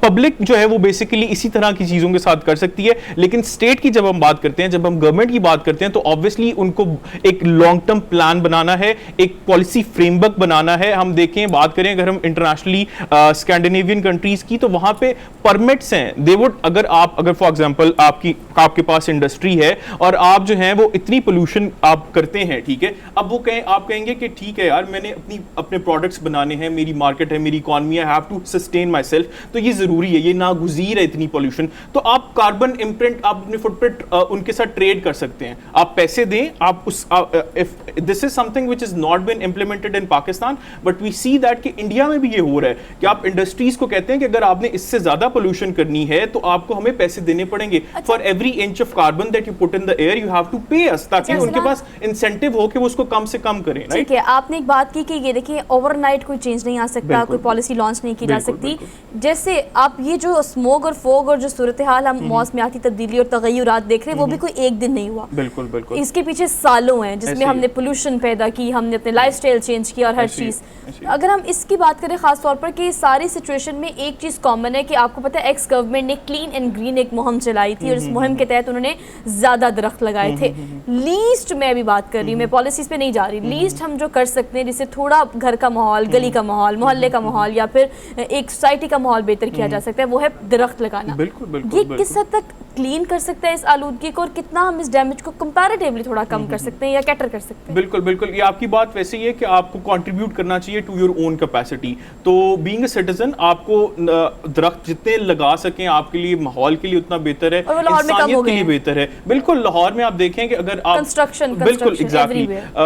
पब्लिक जो है वो बेसिकली इसी तरह की चीजों के साथ कर सकती है, लेकिन स्टेट की जब हम बात करते हैं, जब हम गवर्नमेंट की बात करते हैं, तो ऑब्वियसली उनको एक लॉन्ग टर्म प्लान बनाना है, एक पॉलिसी फ्रेमवर्क बनाना है। हम देखें, बात करें अगर हम इंटरनेशनली स्कैंडिनेवियन कंट्रीज की, तो वहां पे परमिट्स हैं, दे वुड अगर फॉर एग्जांपल आपके पास इंडस्ट्री है और आप जो है वो इतनी पोल्यूशन आप करते हैं, ठीक है, अब वो आप कहेंगे कि ठीक है यार, मैंने अपने प्रोडक्ट्स बनाने हैं, मेरी मार्केट है, मेरी इकोनॉमी है, I have to sustain myself, तो ये जरूरी है, ये नागुज़ीर है इतनी पोल्यूशन, तो आप कार्बन इम्प्रिंट, आप अपने फुटप्रिंट उनके साथ ट्रेड कर सकते हैं, आप पैसे दें, आप उस if this is something which is not been implemented in Pakistan, but we see that कि इंडिया में भी ये हो रहा है कि आप इंडस्ट्रीज को कहते हैं कि अगर आपने इससे ज्यादा पोल्यूशन करनी है तो आपको हमें पैसे देने पड़ेंगे, for every inch of carbon that you put in the air you have to pay us, ताकि उनके पास इंसेंटिव हो कि वो उसको कम से कम करें। ठीक है, आपने एक बात की कि ये देखिए ओवरनाइट कोई चेंज नहीं आ सकता, कोई पॉलिसी लॉन्च नहीं की जा सकती। जैसे आप ये जो स्मोक और फोग और जो सूरत हाल हम मौसमियाती तब्दीली और तगय्युरात देख रहे हैं, वो भी कोई एक दिन नहीं हुआ, बिल्कुल बिल्कुल, इसके पीछे सालों हैं जिसमें हमने पोल्यूशन पैदा की, हमने अपने लाइफस्टाइल चेंज किया और हर चीज़। अगर हम इसकी बात करें खास तौर पर कि सारी सिचुएशन में एक चीज़ कॉमन है कि आपको पता है एक्स गवर्नमेंट ने क्लीन एंड ग्रीन एक मुहिम चलाई थी, और इस मुहिम के तहत उन्होंने ज़्यादा दरख्त लगाए थे। लीस्ट मैं भी बात कर रही हूँ, मैं पॉलिसीज़ पे नहीं जा रही, लीस्ट हम जो कर सकते हैं जिससे थोड़ा घर का माहौल, गली का माहौल, मोहल्ले का माहौल या फिर एक सोसाइटी का माहौल बेहतर किया जा सकता है, वो है दरख्त लगाना। बिल्कुल बिल्कुल, ये किस हद तक क्लीन कर सकता है इस आलूदगी को, और कितना हम इस डैमेज को कंपैरेटिवली थोड़ा कम कर सकते हैं या कैटर कर सकते हैं? बिल्कुल बिल्कुल, ये आपकी बात वैसे ही है कि आपको कंट्रीब्यूट करना चाहिए टू योर ओन कैपेसिटी। तो बीइंग अ सिटीजन आपको दरख्त जितने लगा सकें आपके लिए, माहौल के लिए उतना बेहतर है, इंसानियत के लिए बेहतर है। बिल्कुल, लाहौर में आप देखें कि अगर आप कंस्ट्रक्शन बिल्कुल exactly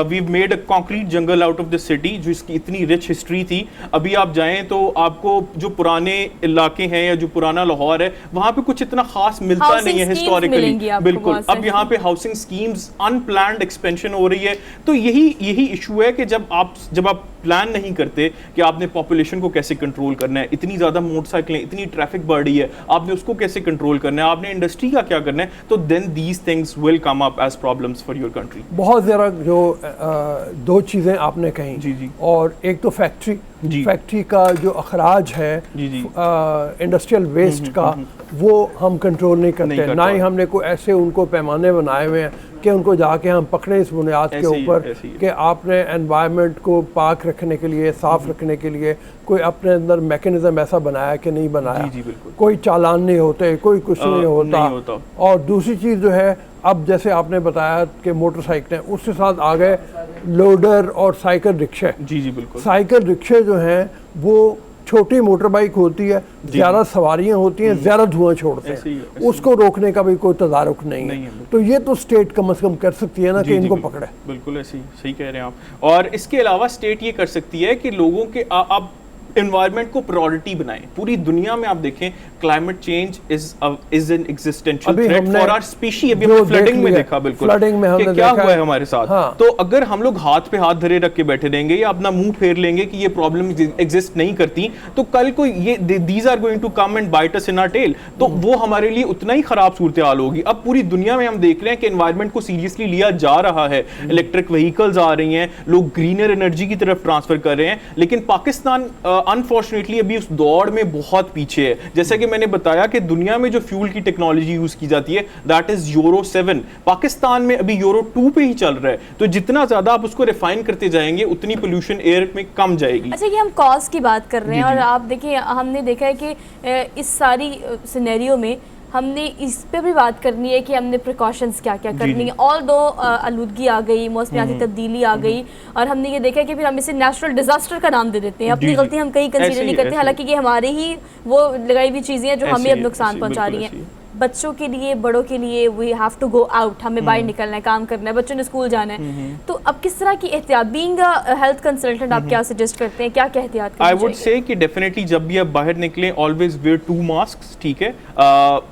we made a concrete jungle out of the city, जिसकी इतनी रिच हिस्ट्री थी। अभी आप जाएं तो आपको जो पुराने इलाके हैं या जो पुराना लाहौर है, वहां पे कुछ इतना खास मिलता नहीं है हिस्टोरिकली। बिल्कुल, अब यहाँ पे हाउसिंग स्कीम्स, अनप्लान्ड एक्सपेंशन हो रही है। तो यही इशू है कि जब आप प्लान नहीं करते कि आपने पॉपुलेशन को कैसे कंट्रोल करना है, इतनी ज़्यादा मोटरसाइकिलें, इतनी ट्रैफिक बढ़ रही है, आपने उसको कैसे कंट्रोल करना है, आपने इंडस्ट्री का क्या करना है, तो then these things will come up as problems for your country. बहुत ज़रा जो 2 चीज़ें आपने कही, जी, और एक तो फैक्ट्री का जो अखराज है इंडस्ट्रियल वेस्ट का, वो हम कंट्रोल नहीं करते, ना ही हमने कोई ऐसे उनको पैमाने बनाए हुए हैं कि उनको जाके हम पकड़े इस बुनियाद के ऊपर कि आपने एनवायरनमेंट को पाक रखने के लिए, साफ रखने के लिए कोई अपने अंदर मैकेनिज्म ऐसा बनाया कि नहीं बनाया। कोई चालान नहीं होते, कोई कुछ नहीं होता। और दूसरी चीज़ जो है, अब जैसे आपने बताया कि मोटरसाइकिलें, उसके साथ आ गए लोडर और साइकिल रिक्शे। जी बिल्कुल, साइकिल रिक्शे जो हैं वो छोटी मोटर बाइक होती है, ज़्यादा सवारियां होती हैं, ज़्यादा धुआं छोड़ते ऐसे ही हैं, है, उसको रोकने का भी कोई तदारुक नहीं नहीं है। है। तो ये तो स्टेट कम से कम कर सकती है ना कि इनको बिल्कुल, पकड़े। बिल्कुल ऐसे ही, सही कह रहे हैं आप। और इसके अलावा स्टेट ये कर सकती है कि लोगों के आप एनवायरनमेंट को प्रायोरिटी बनाएं। पूरी दुनिया में आप देखें climate change is an existential अभी थ्रेट हमने फॉर आवर स्पीशी। अभी जो हमने फ्लडिंग देख में लिया, देखा, बिल्कुल फ्लडिंग में हमने कि क्या देखा हुआ है। है हमारे साथ। हाँ। तो अगर हम लोग हाथ पे हाथ धरे रख के बैठे रहेंगे या अपना मुंह फेर लेंगे कि ये प्रॉब्लम एग्जिस्ट नहीं करती, तो कल को ये these are going to come and bite us in our tail, तो वो हमारे लिए उतना ही खराब सूरत हाल होगी। अब पूरी दुनिया में हम देख रहे हैं कि एनवायरमेंट को सीरियसली लिया जा रहा है, इलेक्ट्रिक व्हीकल्स आ रही हैं, लोग ग्रीनर एनर्जी की तरफ ट्रांसफर कर रहे हैं, लेकिन पाकिस्तान अनफॉर्चुनेटली अभी उस दौड़ में बहुत पीछे है। जैसा कि मैंने बताया कि दुनिया में जो फ्यूल की टेक्नोलॉजी यूज की जाती है दैट इज यूरो 7, पाकिस्तान में अभी यूरो 2 पे ही चल रहा है। तो जितना ज्यादा आप उसको रिफाइन करते जाएंगे उतनी पोल्यूशन एयर में कम जाएगी। अच्छा, ये हम कॉज की बात कर रहे हैं जी, और जी। आप देखिए हमने देखा है कि इस सारी सिनेरियो में हमने इस पे भी बात करनी है कि हमने प्रिकॉशंस क्या क्या करनी है। ऑल दो आलूदगी आ गई, मौसमियाती तब्दीली आ गई, और हमने ये देखा कि फिर हम इसे नेचुरल डिजास्टर का नाम दे देते हैं। अपनी जी, जी। गलती हम कहीं ऐसे कंसीडर ही, नहीं करते, ऐसे हालांकि ये हमारे ही वो लगाई हुई चीज़ें हैं जो ऐसे हमें अब ही, नुकसान ऐसे ही, पहुंचा बिल्कुल रही ऐसे हैं। ही। बच्चों के लिए, बड़ों के लिए we have to go out, हमें बाहर निकलना है, काम करना है, बच्चों ने स्कूल जाना है। तो अब किस तरह की एहतियात, बीइंग अ हेल्थ कंसल्टेंट, आप क्या सजेस्ट करते हैं, क्या क्या एहतियात करनी आई वुड चाहिए? से कि डेफिनेटली जब भी आप बाहर निकलें ऑलवेज वेयर 2 मास्क, ठीक है।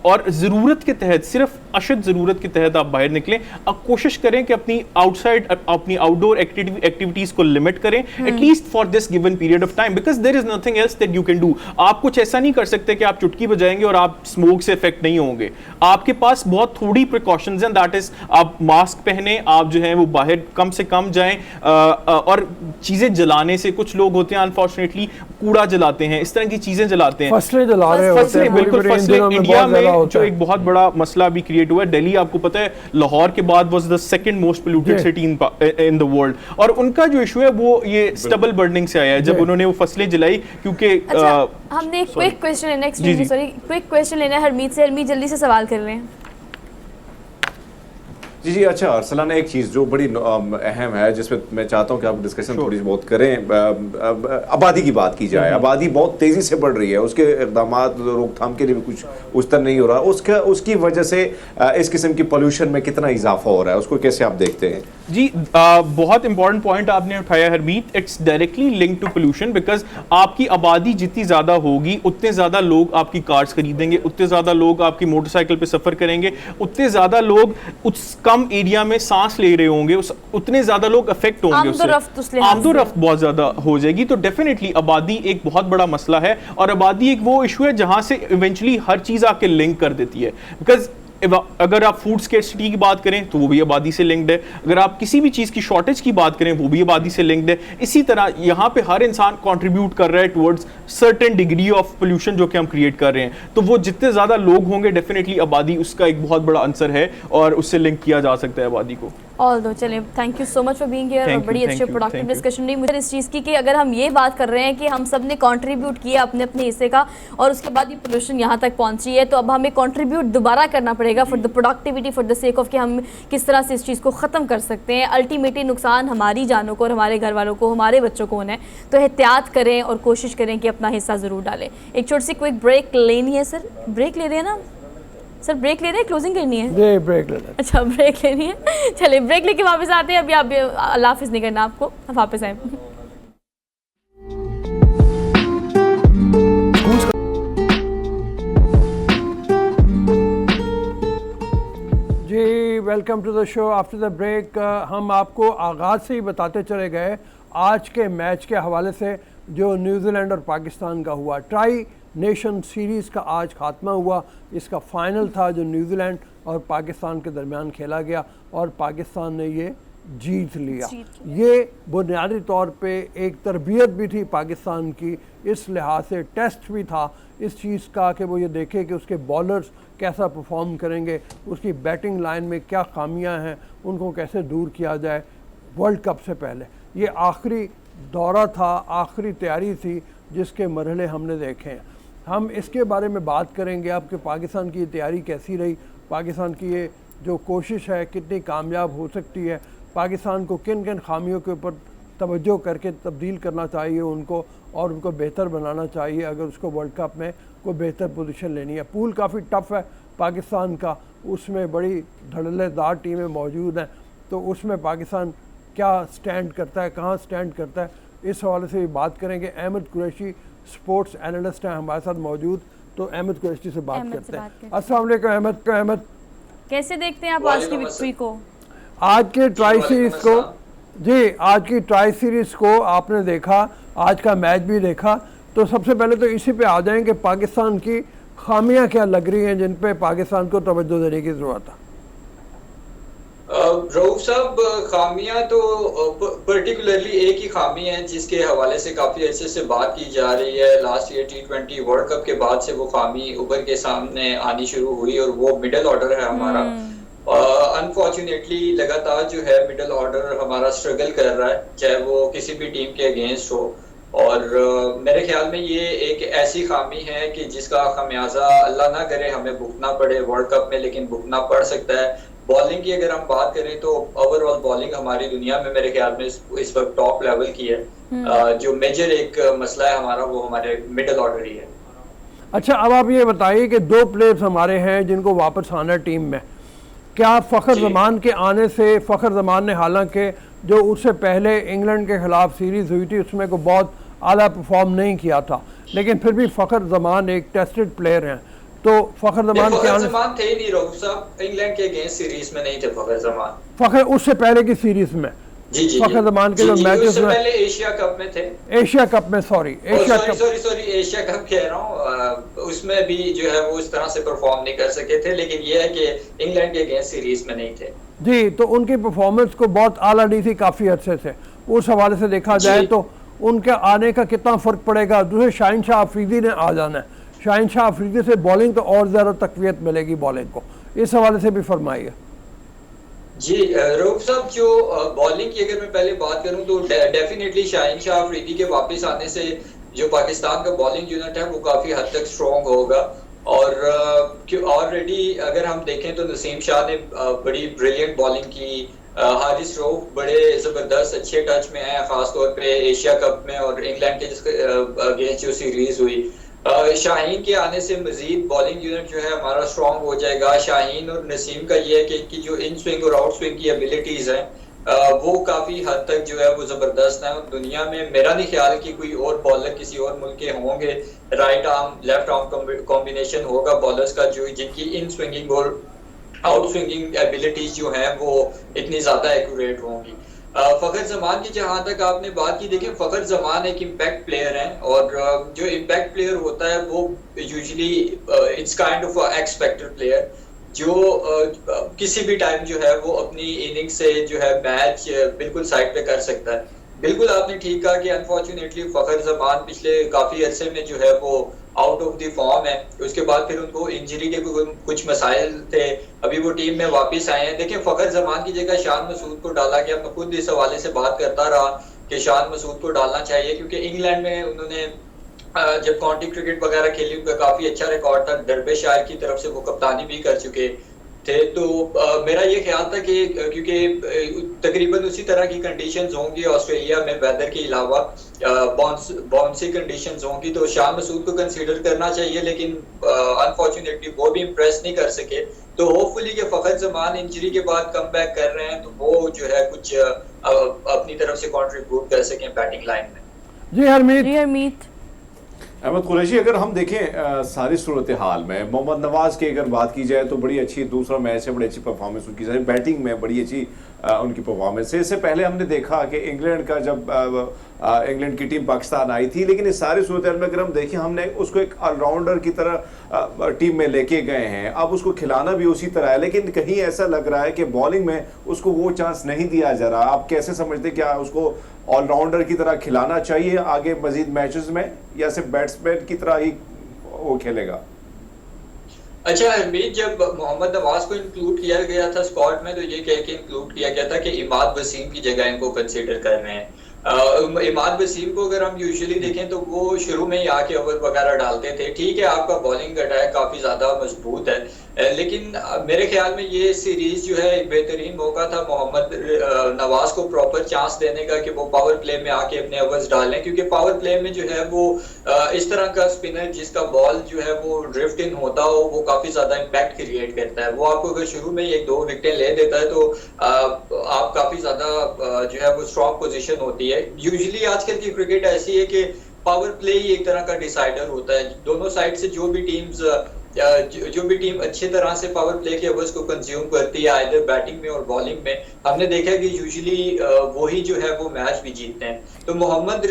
और ज़रूरत के तहत, सिर्फ अशद ज़रूरत के तहत आप बाहर निकलें। अब कोशिश करें कि अपनी आउटडोर एक्टिविटीज़ को लिमिट करें at least for this given period of time, because there is nothing else that you can do. आप कुछ ऐसा नहीं कर सकते कि आप चुटकी बजाएंगे और आप स्मोक से इफेक्ट नहीं होंगे। आपके पास बहुत थोड़ी प्रिकॉशंस हैं, दैट इज आप मास्क पहने, आप जो है वो बाहर कम से कम जाएं, और चीज़ें जलाने से, कुछ लोग होते हैं अनफॉर्चुनेटली कूड़ा जलाते हैं, इस तरह की चीज़ें जलाते हैं, फसलें जला रहे होते फसलें, हैं, बिल्कुल बड़ी-बड़ी इन फसलें। दिनों में इंडिया बहुत ज़्यादा में होता जो है। एक बहुत बड़ा मसला भी क्रिएट हुआ है, दिल्ली आपको पता है लाहौर के बाद was the second most polluted जी। सिटी इन द वर्ल्ड, और उनका जो इशू है वो ये स्टबल बर्निंग से आया है, जब जी। उन्होंने वो फसलें जलाई, क्योंकि अच्छा, हमने एक क्विक क्वेश्चन लेना है, जी, जी। सॉरी, क्विक क्वेश्चन लेना है हरमीत से। हरमीत जल्दी से सवाल कर रहे हैं। जी जी। अच्छा अरसलान, एक चीज़ जो बड़ी अहम है जिसमें मैं चाहता हूँ कि आप डिस्कशन थोड़ी बहुत करें, आबादी की बात की जाए। आबादी बहुत तेज़ी से बढ़ रही है, उसके इक़दाम रोकथाम के लिए भी कुछ उस तरह नहीं हो रहा, उसकी वजह से इस किस्म की पोल्यूशन में कितना इजाफा हो रहा है, उसको कैसे आप देखते हैं? जी, बहुत इंपॉर्टेंट पॉइंट आपने उठाया Harmeet. It's directly link to pollution, because आपकी आबादी जितनी ज़्यादा होगी उतने ज़्यादा लोग आपकी कार्स खरीदेंगे, उतने ज़्यादा लोग आपकी मोटरसाइकिल पे सफ़र करेंगे, उतने ज़्यादा लोग उस कम एरिया में सांस ले रहे होंगे, उतने ज़्यादा लोग अफेक्ट होंगे, आमदोरफ्त उस लिहाज से। आमदोरफ्त बहुत ज़्यादा हो जाएगी। तो डेफिनेटली आबादी एक बहुत बड़ा मसला है, और आबादी एक वो इशू है जहाँ से इवेंचुअली हर चीज़ आके लिंक कर देती है। बिकॉज अगर आप फूड स्केर्सिटी की बात करें तो वो भी आबादी से लिंक्ड है, अगर आप किसी भी चीज़ की शॉर्टेज की बात करें वो भी आबादी से लिंक्ड है। इसी तरह यहाँ पे हर इंसान कंट्रीब्यूट कर रहा है towards certain degree of pollution जो कि हम क्रिएट कर रहे हैं। तो वो जितने ज़्यादा लोग होंगे डेफिनेटली आबादी उसका एक बहुत बड़ा आंसर है, और उससे लिंक किया जा सकता है आबादी को। ऑल दो चलें, thank you so much for being here, और Thank you, बड़ी thank अच्छी you, productive thank you. Discussion रही मुझे इस चीज़ की कि अगर हम ये बात कर रहे हैं कि हम सब ने कंट्रीब्यूट किया अपने अपने हिस्से का, और उसके बाद ये पोल्यूशन यहाँ तक पहुँची है, तो अब हमें कंट्रीब्यूट दोबारा करना पड़ेगा for the productivity, for the sake of कि हम किस तरह से इस चीज़ को ख़त्म कर सकते हैं। अल्टीमेटली नुकसान हमारी जानों को और हमारे घर वालों को, हमारे बच्चों को होना है। तो एहतियात करें और कोशिश करें कि अपना हिस्सा ज़रूर डालें। एक छोटी सी क्विक ब्रेक लेनी है सर, ब्रेक ले रहे हैं ना सर? ब्रेक ले रहे हैं, क्लोजिंग करनी है? ये ब्रेक लेना। अच्छा, ब्रेक लेनी है, चलिए ब्रेक लेके वापस आते हैं। अभी आप अल्लाह हाफिज़ नहीं करना आपको, आप वापस आए। जी, welcome to the show. After the break हम आपको आगाज़ से ही बताते चले गए आज के मैच के हवाले से जो न्यूजीलैंड और पाकिस्तान का हुआ। ट्राई नेशन सीरीज़ का आज खात्मा हुआ। इसका फाइनल था जो न्यूजीलैंड और पाकिस्तान के दरमियान खेला गया, और पाकिस्तान ने ये जीत लिया। ये बुनियादी तौर पे एक तरबियत भी थी पाकिस्तान की, इस लिहाज से टेस्ट भी था इस चीज़ का कि वो ये देखे कि उसके बॉलर्स कैसा परफॉर्म करेंगे, उसकी बैटिंग लाइन में क्या खामियां हैं, उनको कैसे दूर किया जाए वर्ल्ड कप से पहले। ये आखिरी दौरा था, आखिरी तैयारी थी जिसके मरहले हमने देखे हैं। हम इसके बारे में बात करेंगे अब कि पाकिस्तान की तैयारी कैसी रही, पाकिस्तान की ये जो कोशिश है कितनी कामयाब हो सकती है, पाकिस्तान को किन किन खामियों के ऊपर तवज्जो करके तब्दील करना चाहिए उनको और उनको बेहतर बनाना चाहिए अगर उसको वर्ल्ड कप में कोई बेहतर पोजीशन लेनी है। पूल काफ़ी टफ है पाकिस्तान का, उसमें बड़ी धड़ल्लेदार टीमें मौजूद हैं, तो उसमें पाकिस्तान क्या स्टैंड करता है, कहाँ स्टैंड करता है, इस हवाले से भी बात करेंगे। अहमद कुरैशी स्पोर्ट्स एनालिस्ट हैं हमारे साथ मौजूद, तो अहमद कुरैशी से बात करते हैं। अस्सलाम वालेकुम अहमद, कैसे देखते हैं आप आज की विक्ट्री को? आज के ट्राई सीरीज को जी, आज की ट्राई सीरीज को आपने देखा, आज का मैच भी देखा, तो सबसे पहले तो इसी पे आ जाएं कि पाकिस्तान की खामियां क्या लग रही हैं जिन पे पाकिस्तान को तवज्जो देने की ज़रूरत है। रऊफ साहब, खामियां तो पर्टिकुलरली एक ही खामी है जिसके हवाले से काफी अच्छे से बात की जा रही है। Last year T20 world cup के बाद से वो खामी उभर के सामने आनी शुरू हुई और वो मिडिल ऑर्डर है हमारा। अनफॉर्चुनेटली लगातार जो है मिडिल ऑर्डर हमारा स्ट्रगल कर रहा है, चाहे वो किसी भी टीम के अगेंस्ट हो, और मेरे ख्याल में ये एक ऐसी खामी है कि जिसका खमियाजा अल्लाह ना करे हमें भुगतना पड़े वर्ल्ड कप में, लेकिन भुगतना पड़ सकता है। बॉलिंग की अगर हम बात करें तो ओवरऑल बॉलिंग हमारी दुनिया में मेरे ख्याल में इस वक्त टॉप लेवल की है। जो मेजर एक मसला है हमारा वो हमारे मिडिल ऑर्डर ही है। अच्छा, अब आप ये बताइए कि 2 प्लेयर्स हमारे हैं जिनको वापस आना है टीम में, क्या फ़खर ज़मान के आने से, फ़खर ज़मान ने हालांकि जो उससे पहले इंग्लैंड के ख़िलाफ़ सीरीज़ हुई थी उसमें को बहुत आला परफॉर्म नहीं किया था, लेकिन फिर भी फ़खर ज़मान एक टेस्टेड प्लेयर हैं, तो फ़खर ज़मान के आने थे ही नहीं रऊफ साहब, इंग्लैंड के अगेंस्ट सीरीज में नहीं थे फ़खर ज़मान। फ़खर उससे पहले की सीरीज़ में जी फ़खर ज़मान के जो मैचेस में पहले एशिया कप में थे, एशिया कप में सॉरी एशिया कप कह रहा हूँ, उसमें भी जो है वो इस तरह से परफॉर्म नहीं कर सके थे, लेकिन ये है कि इंग्लैंड के अगेंस्ट सीरीज में नहीं थे जी, तो उनकी परफॉर्मेंस को बहुत आला नहीं थी काफ़ी अर्से से। उस हवाले से देखा जाए तो उनके आने का कितना फ़र्क पड़ेगा। दूसरे शाहीन शाह अफरीदी ने आ जाना है, शाहीन शाह अफरीदी से बॉलिंग तो और ज़्यादा तकवीत मिलेगी बॉलिंग को, इस हवाले से भी फरमाइए। जी रऊफ साहब, जो बॉलिंग की अगर मैं पहले बात करूं तो डेफिनेटली शाहीन शाह अफरीदी के वापस आने से जो पाकिस्तान का बॉलिंग यूनिट है वो काफ़ी हद तक स्ट्रॉन्ग होगा। और ऑलरेडी अगर हम देखें तो नसीम शाह ने बड़ी ब्रिलियंट बॉलिंग की, हारिस रऊफ बड़े ज़बरदस्त अच्छे टच में हैं, ख़ासतौर पे एशिया कप में और इंग्लैंड के अगेंस्ट जो सीरीज़ हुई। शाहीन के आने से मजीद बॉलिंग यूनिट जो है हमारा स्ट्रॉन्ग हो जाएगा। शाहीन और नसीम का ये है कि इनकी जो इन स्विंग और आउट स्विंग की एबिलिटीज़ हैं वो काफ़ी हद तक जो है वो ज़बरदस्त है। दुनिया में मेरा नहीं ख्याल कि कोई और बॉलर किसी और मुल्क के होंगे, right arm left arm combination होगा बॉलर्स का जो जिनकी इन स्विंगिंग और आउट स्विंगिंग एबिलिटीज जो हैं वो इतनी ज़्यादा एक्यूरेट होंगी। फ़खर ज़मान की जहाँ तक आपने बात की, देखिए फ़खर ज़मान एक इम्पैक्ट प्लेयर हैं और जो इम्पैक्ट प्लेयर होता है वो usually it's kind of x factor player जो किसी भी टाइम जो है वो अपनी इनिंग से जो है मैच बिल्कुल साइड पे कर सकता है। बिल्कुल आपने ठीक कहा कि अनफॉर्चुनेटली फ़खर ज़मान पिछले काफ़ी अरसे में जो है वो आउट ऑफ द फॉर्म है। उसके बाद फिर उनको इंजरी के कुछ मसाइल थे, अभी वो टीम में वापस आए हैं। देखिए फ़खर ज़मान की जगह शान मसूद को डाला गया। मैं खुद इस हवाले से बात करता रहा कि शान मसूद को डालना चाहिए क्योंकि इंग्लैंड में उन्होंने जब काउंटी क्रिकेट वगैरह खेली उनका काफ़ी अच्छा रिकॉर्ड था, डर्बेशायर की तरफ से वो कप्तानी भी कर चुके थे। तो मेरा ये ख्याल था कि क्योंकि तकरीबन उसी तरह की कंडीशंस होंगी ऑस्ट्रेलिया में वेदर के अलावा बाउंसी कंडीशंस होंगी, तो शाह मसूद को कंसीडर करना चाहिए, लेकिन अनफॉर्चुनेटली वो भी इम्प्रेस नहीं कर सके। तो होपफुली कि फ़खर ज़मान इंजरी के बाद कम बैक कर रहे हैं तो वो जो है कुछ अपनी तरफ से कंट्रीब्यूट कर सकें बैटिंग लाइन में। जी हरमीत। अहमद कुरैशी, अगर हम देखें सारी सूरत हाल में मोहम्मद नवाज की अगर बात की जाए तो बड़ी अच्छी दूसरा मैच है, बड़ी अच्छी परफॉर्मेंस उनकी जाए, बैटिंग में बड़ी अच्छी उनकी परफॉर्मेंस है। इससे पहले हमने देखा कि इंग्लैंड का जब इंग्लैंड की टीम पाकिस्तान आई थी, लेकिन इस सारी सूरत हाल में अगर हम देखें हमने उसको एक ऑलराउंडर की तरह टीम में लेके गए हैं। अब उसको खिलाना भी उसी तरह है, लेकिन कहीं ऐसा लग रहा है कि बॉलिंग में उसको वो चांस नहीं दिया जा रहा। आप कैसे समझते क्या उसको ऑलराउंडर की तरह खिलाना चाहिए आगे मजीद मैचेस में, या सिर्फ बैट्समैन की तरह ही वो खेलेगा? अच्छा हरमीत, जब मोहम्मद नवाज को इंक्लूड किया गया था स्क्वाड में तो ये कह के इंक्लूड किया गया था कि इमाद वसीम की जगह इनको कंसीडर कर रहे हैं। इमाद वसीम को अगर हम यूजुअली देखें तो वो शुरू में ही आके ओवर वगैरह डालते थे। ठीक है, आपका बॉलिंग अटैक काफी ज्यादा मजबूत है, लेकिन मेरे ख्याल में ये सीरीज जो है एक बेहतरीन मौका था मोहम्मद नवाज को प्रॉपर चांस देने का कि वो पावर प्ले में आके अपने ओवर्स डालें, क्योंकि पावर प्ले में जो है वो इस तरह का स्पिनर जिसका बॉल जो है वो ड्रिफ्ट इन होता हो वो काफी ज्यादा इम्पैक्ट क्रिएट करता है। वो आपको अगर शुरू में एक दो विकेटें ले देता है तो आप काफी ज्यादा जो है वो स्ट्रॉन्ग पोजीशन होती है। यूजुअली आजकल की क्रिकेट ऐसी है कि पावर प्ले ही एक तरह का डिसाइडर होता है। दोनों साइड से जो भी टीम अच्छी तरह से पावर प्ले के ओवर्स को कंज्यूम करती है आइदर बैटिंग में और बॉलिंग में, हमने देखा कि यूजुअली वही जो है वो मैच भी जीतते हैं। तो मोहम्मद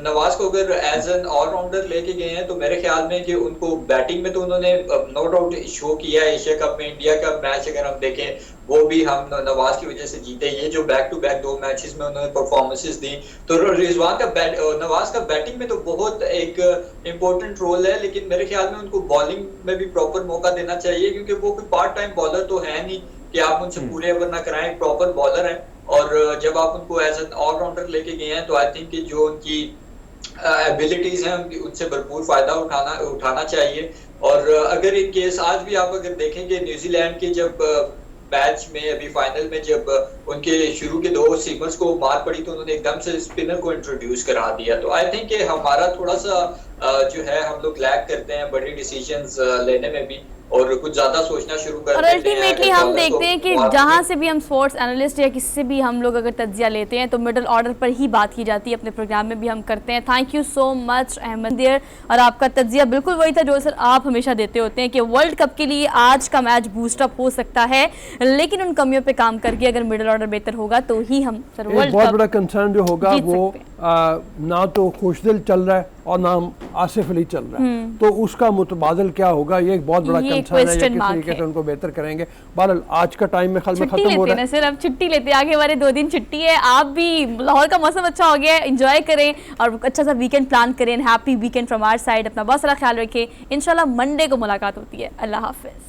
नवाज को अगर एज एन ऑलराउंडर लेके गए हैं तो मेरे ख्याल में कि उनको बैटिंग में तो उन्होंने नो डाउट शो किया है। एशिया कप में इंडिया का मैच अगर हम देखें वो भी हम नवाज की वजह से जीते। ये जो बैक टू बैक 2 मैचेस में उन्होंने परफॉर्मेंसेस दी, तो नवाज का बैटिंग में तो बहुत एक इम्पोर्टेंट रोल है, लेकिन मेरे ख्याल में उनको बॉलिंग में भी प्रॉपर मौका देना चाहिए, क्योंकि वो कोई पार्ट टाइम बॉलर तो है नहीं कि आप उनसे पूरे ओवर ना कराएं, प्रॉपर बॉलर है। और जब आप उनको एज एन ऑलराउंडर लेके गए हैं तो आई थिंक कि जो उनकी एबिलिटीज हैं उनसे भरपूर फायदा उठाना चाहिए। और अगर इन केस आज भी आप अगर देखेंगे न्यूजीलैंड के जब मैच में अभी फाइनल में जब उनके शुरू के 2 सीमर्स को मार पड़ी तो उन्होंने एकदम से स्पिनर को इंट्रोड्यूस करा दिया। तो आई थिंक कि हमारा थोड़ा सा जो है हम लोग लैग करते हैं बड़ी डिसीजंस लेने में भी, और कुछ ज्यादा सोचना शुरू कर और अल्टीमेटली हम देखते हैं कि जहाँ से भी हम स्पोर्ट्स एनालिस्ट या किसी से भी हम लोग अगर तज्जिया लेते हैं तो मिडिल ऑर्डर पर ही बात की जाती है। अपने प्रोग्राम में भी हम करते हैं। Thank you so much Ahmad देर। और आपका तज्जिया बिल्कुल वही था जो सर आप हमेशा देते होते हैं कि वर्ल्ड कप के लिए आज का मैच बूस्टअप हो सकता है, लेकिन उन कमियों पे काम करके अगर मिडिल ऑर्डर बेहतर होगा तो ही हम सर वर्ल्ड बहुत बड़ा कंसर्न जो होगा वो ना तो खुशदिल चल रहा है और ना आसिफ अली चल रहा है, तो उसका मुतबादल क्या होगा, ये एक बहुत बड़ा कंसर्न है। किस तरीके से उनको बेहतर करेंगे। बहरहाल आज का टाइम में खत्म हो रहा है सर, अब छुट्टी लेते हैं, आगे वाले 2 दिन छुट्टी है। आप भी लाहौर का मौसम अच्छा हो गया है, एंजॉय करें और अच्छा सा वीकेंड प्लान करें। Happy weekend from our side. अपना बहुत सारा ख्याल रखें। इंशाल्लाह मंडे को मुलाकात होती है। अल्लाह हाफिज।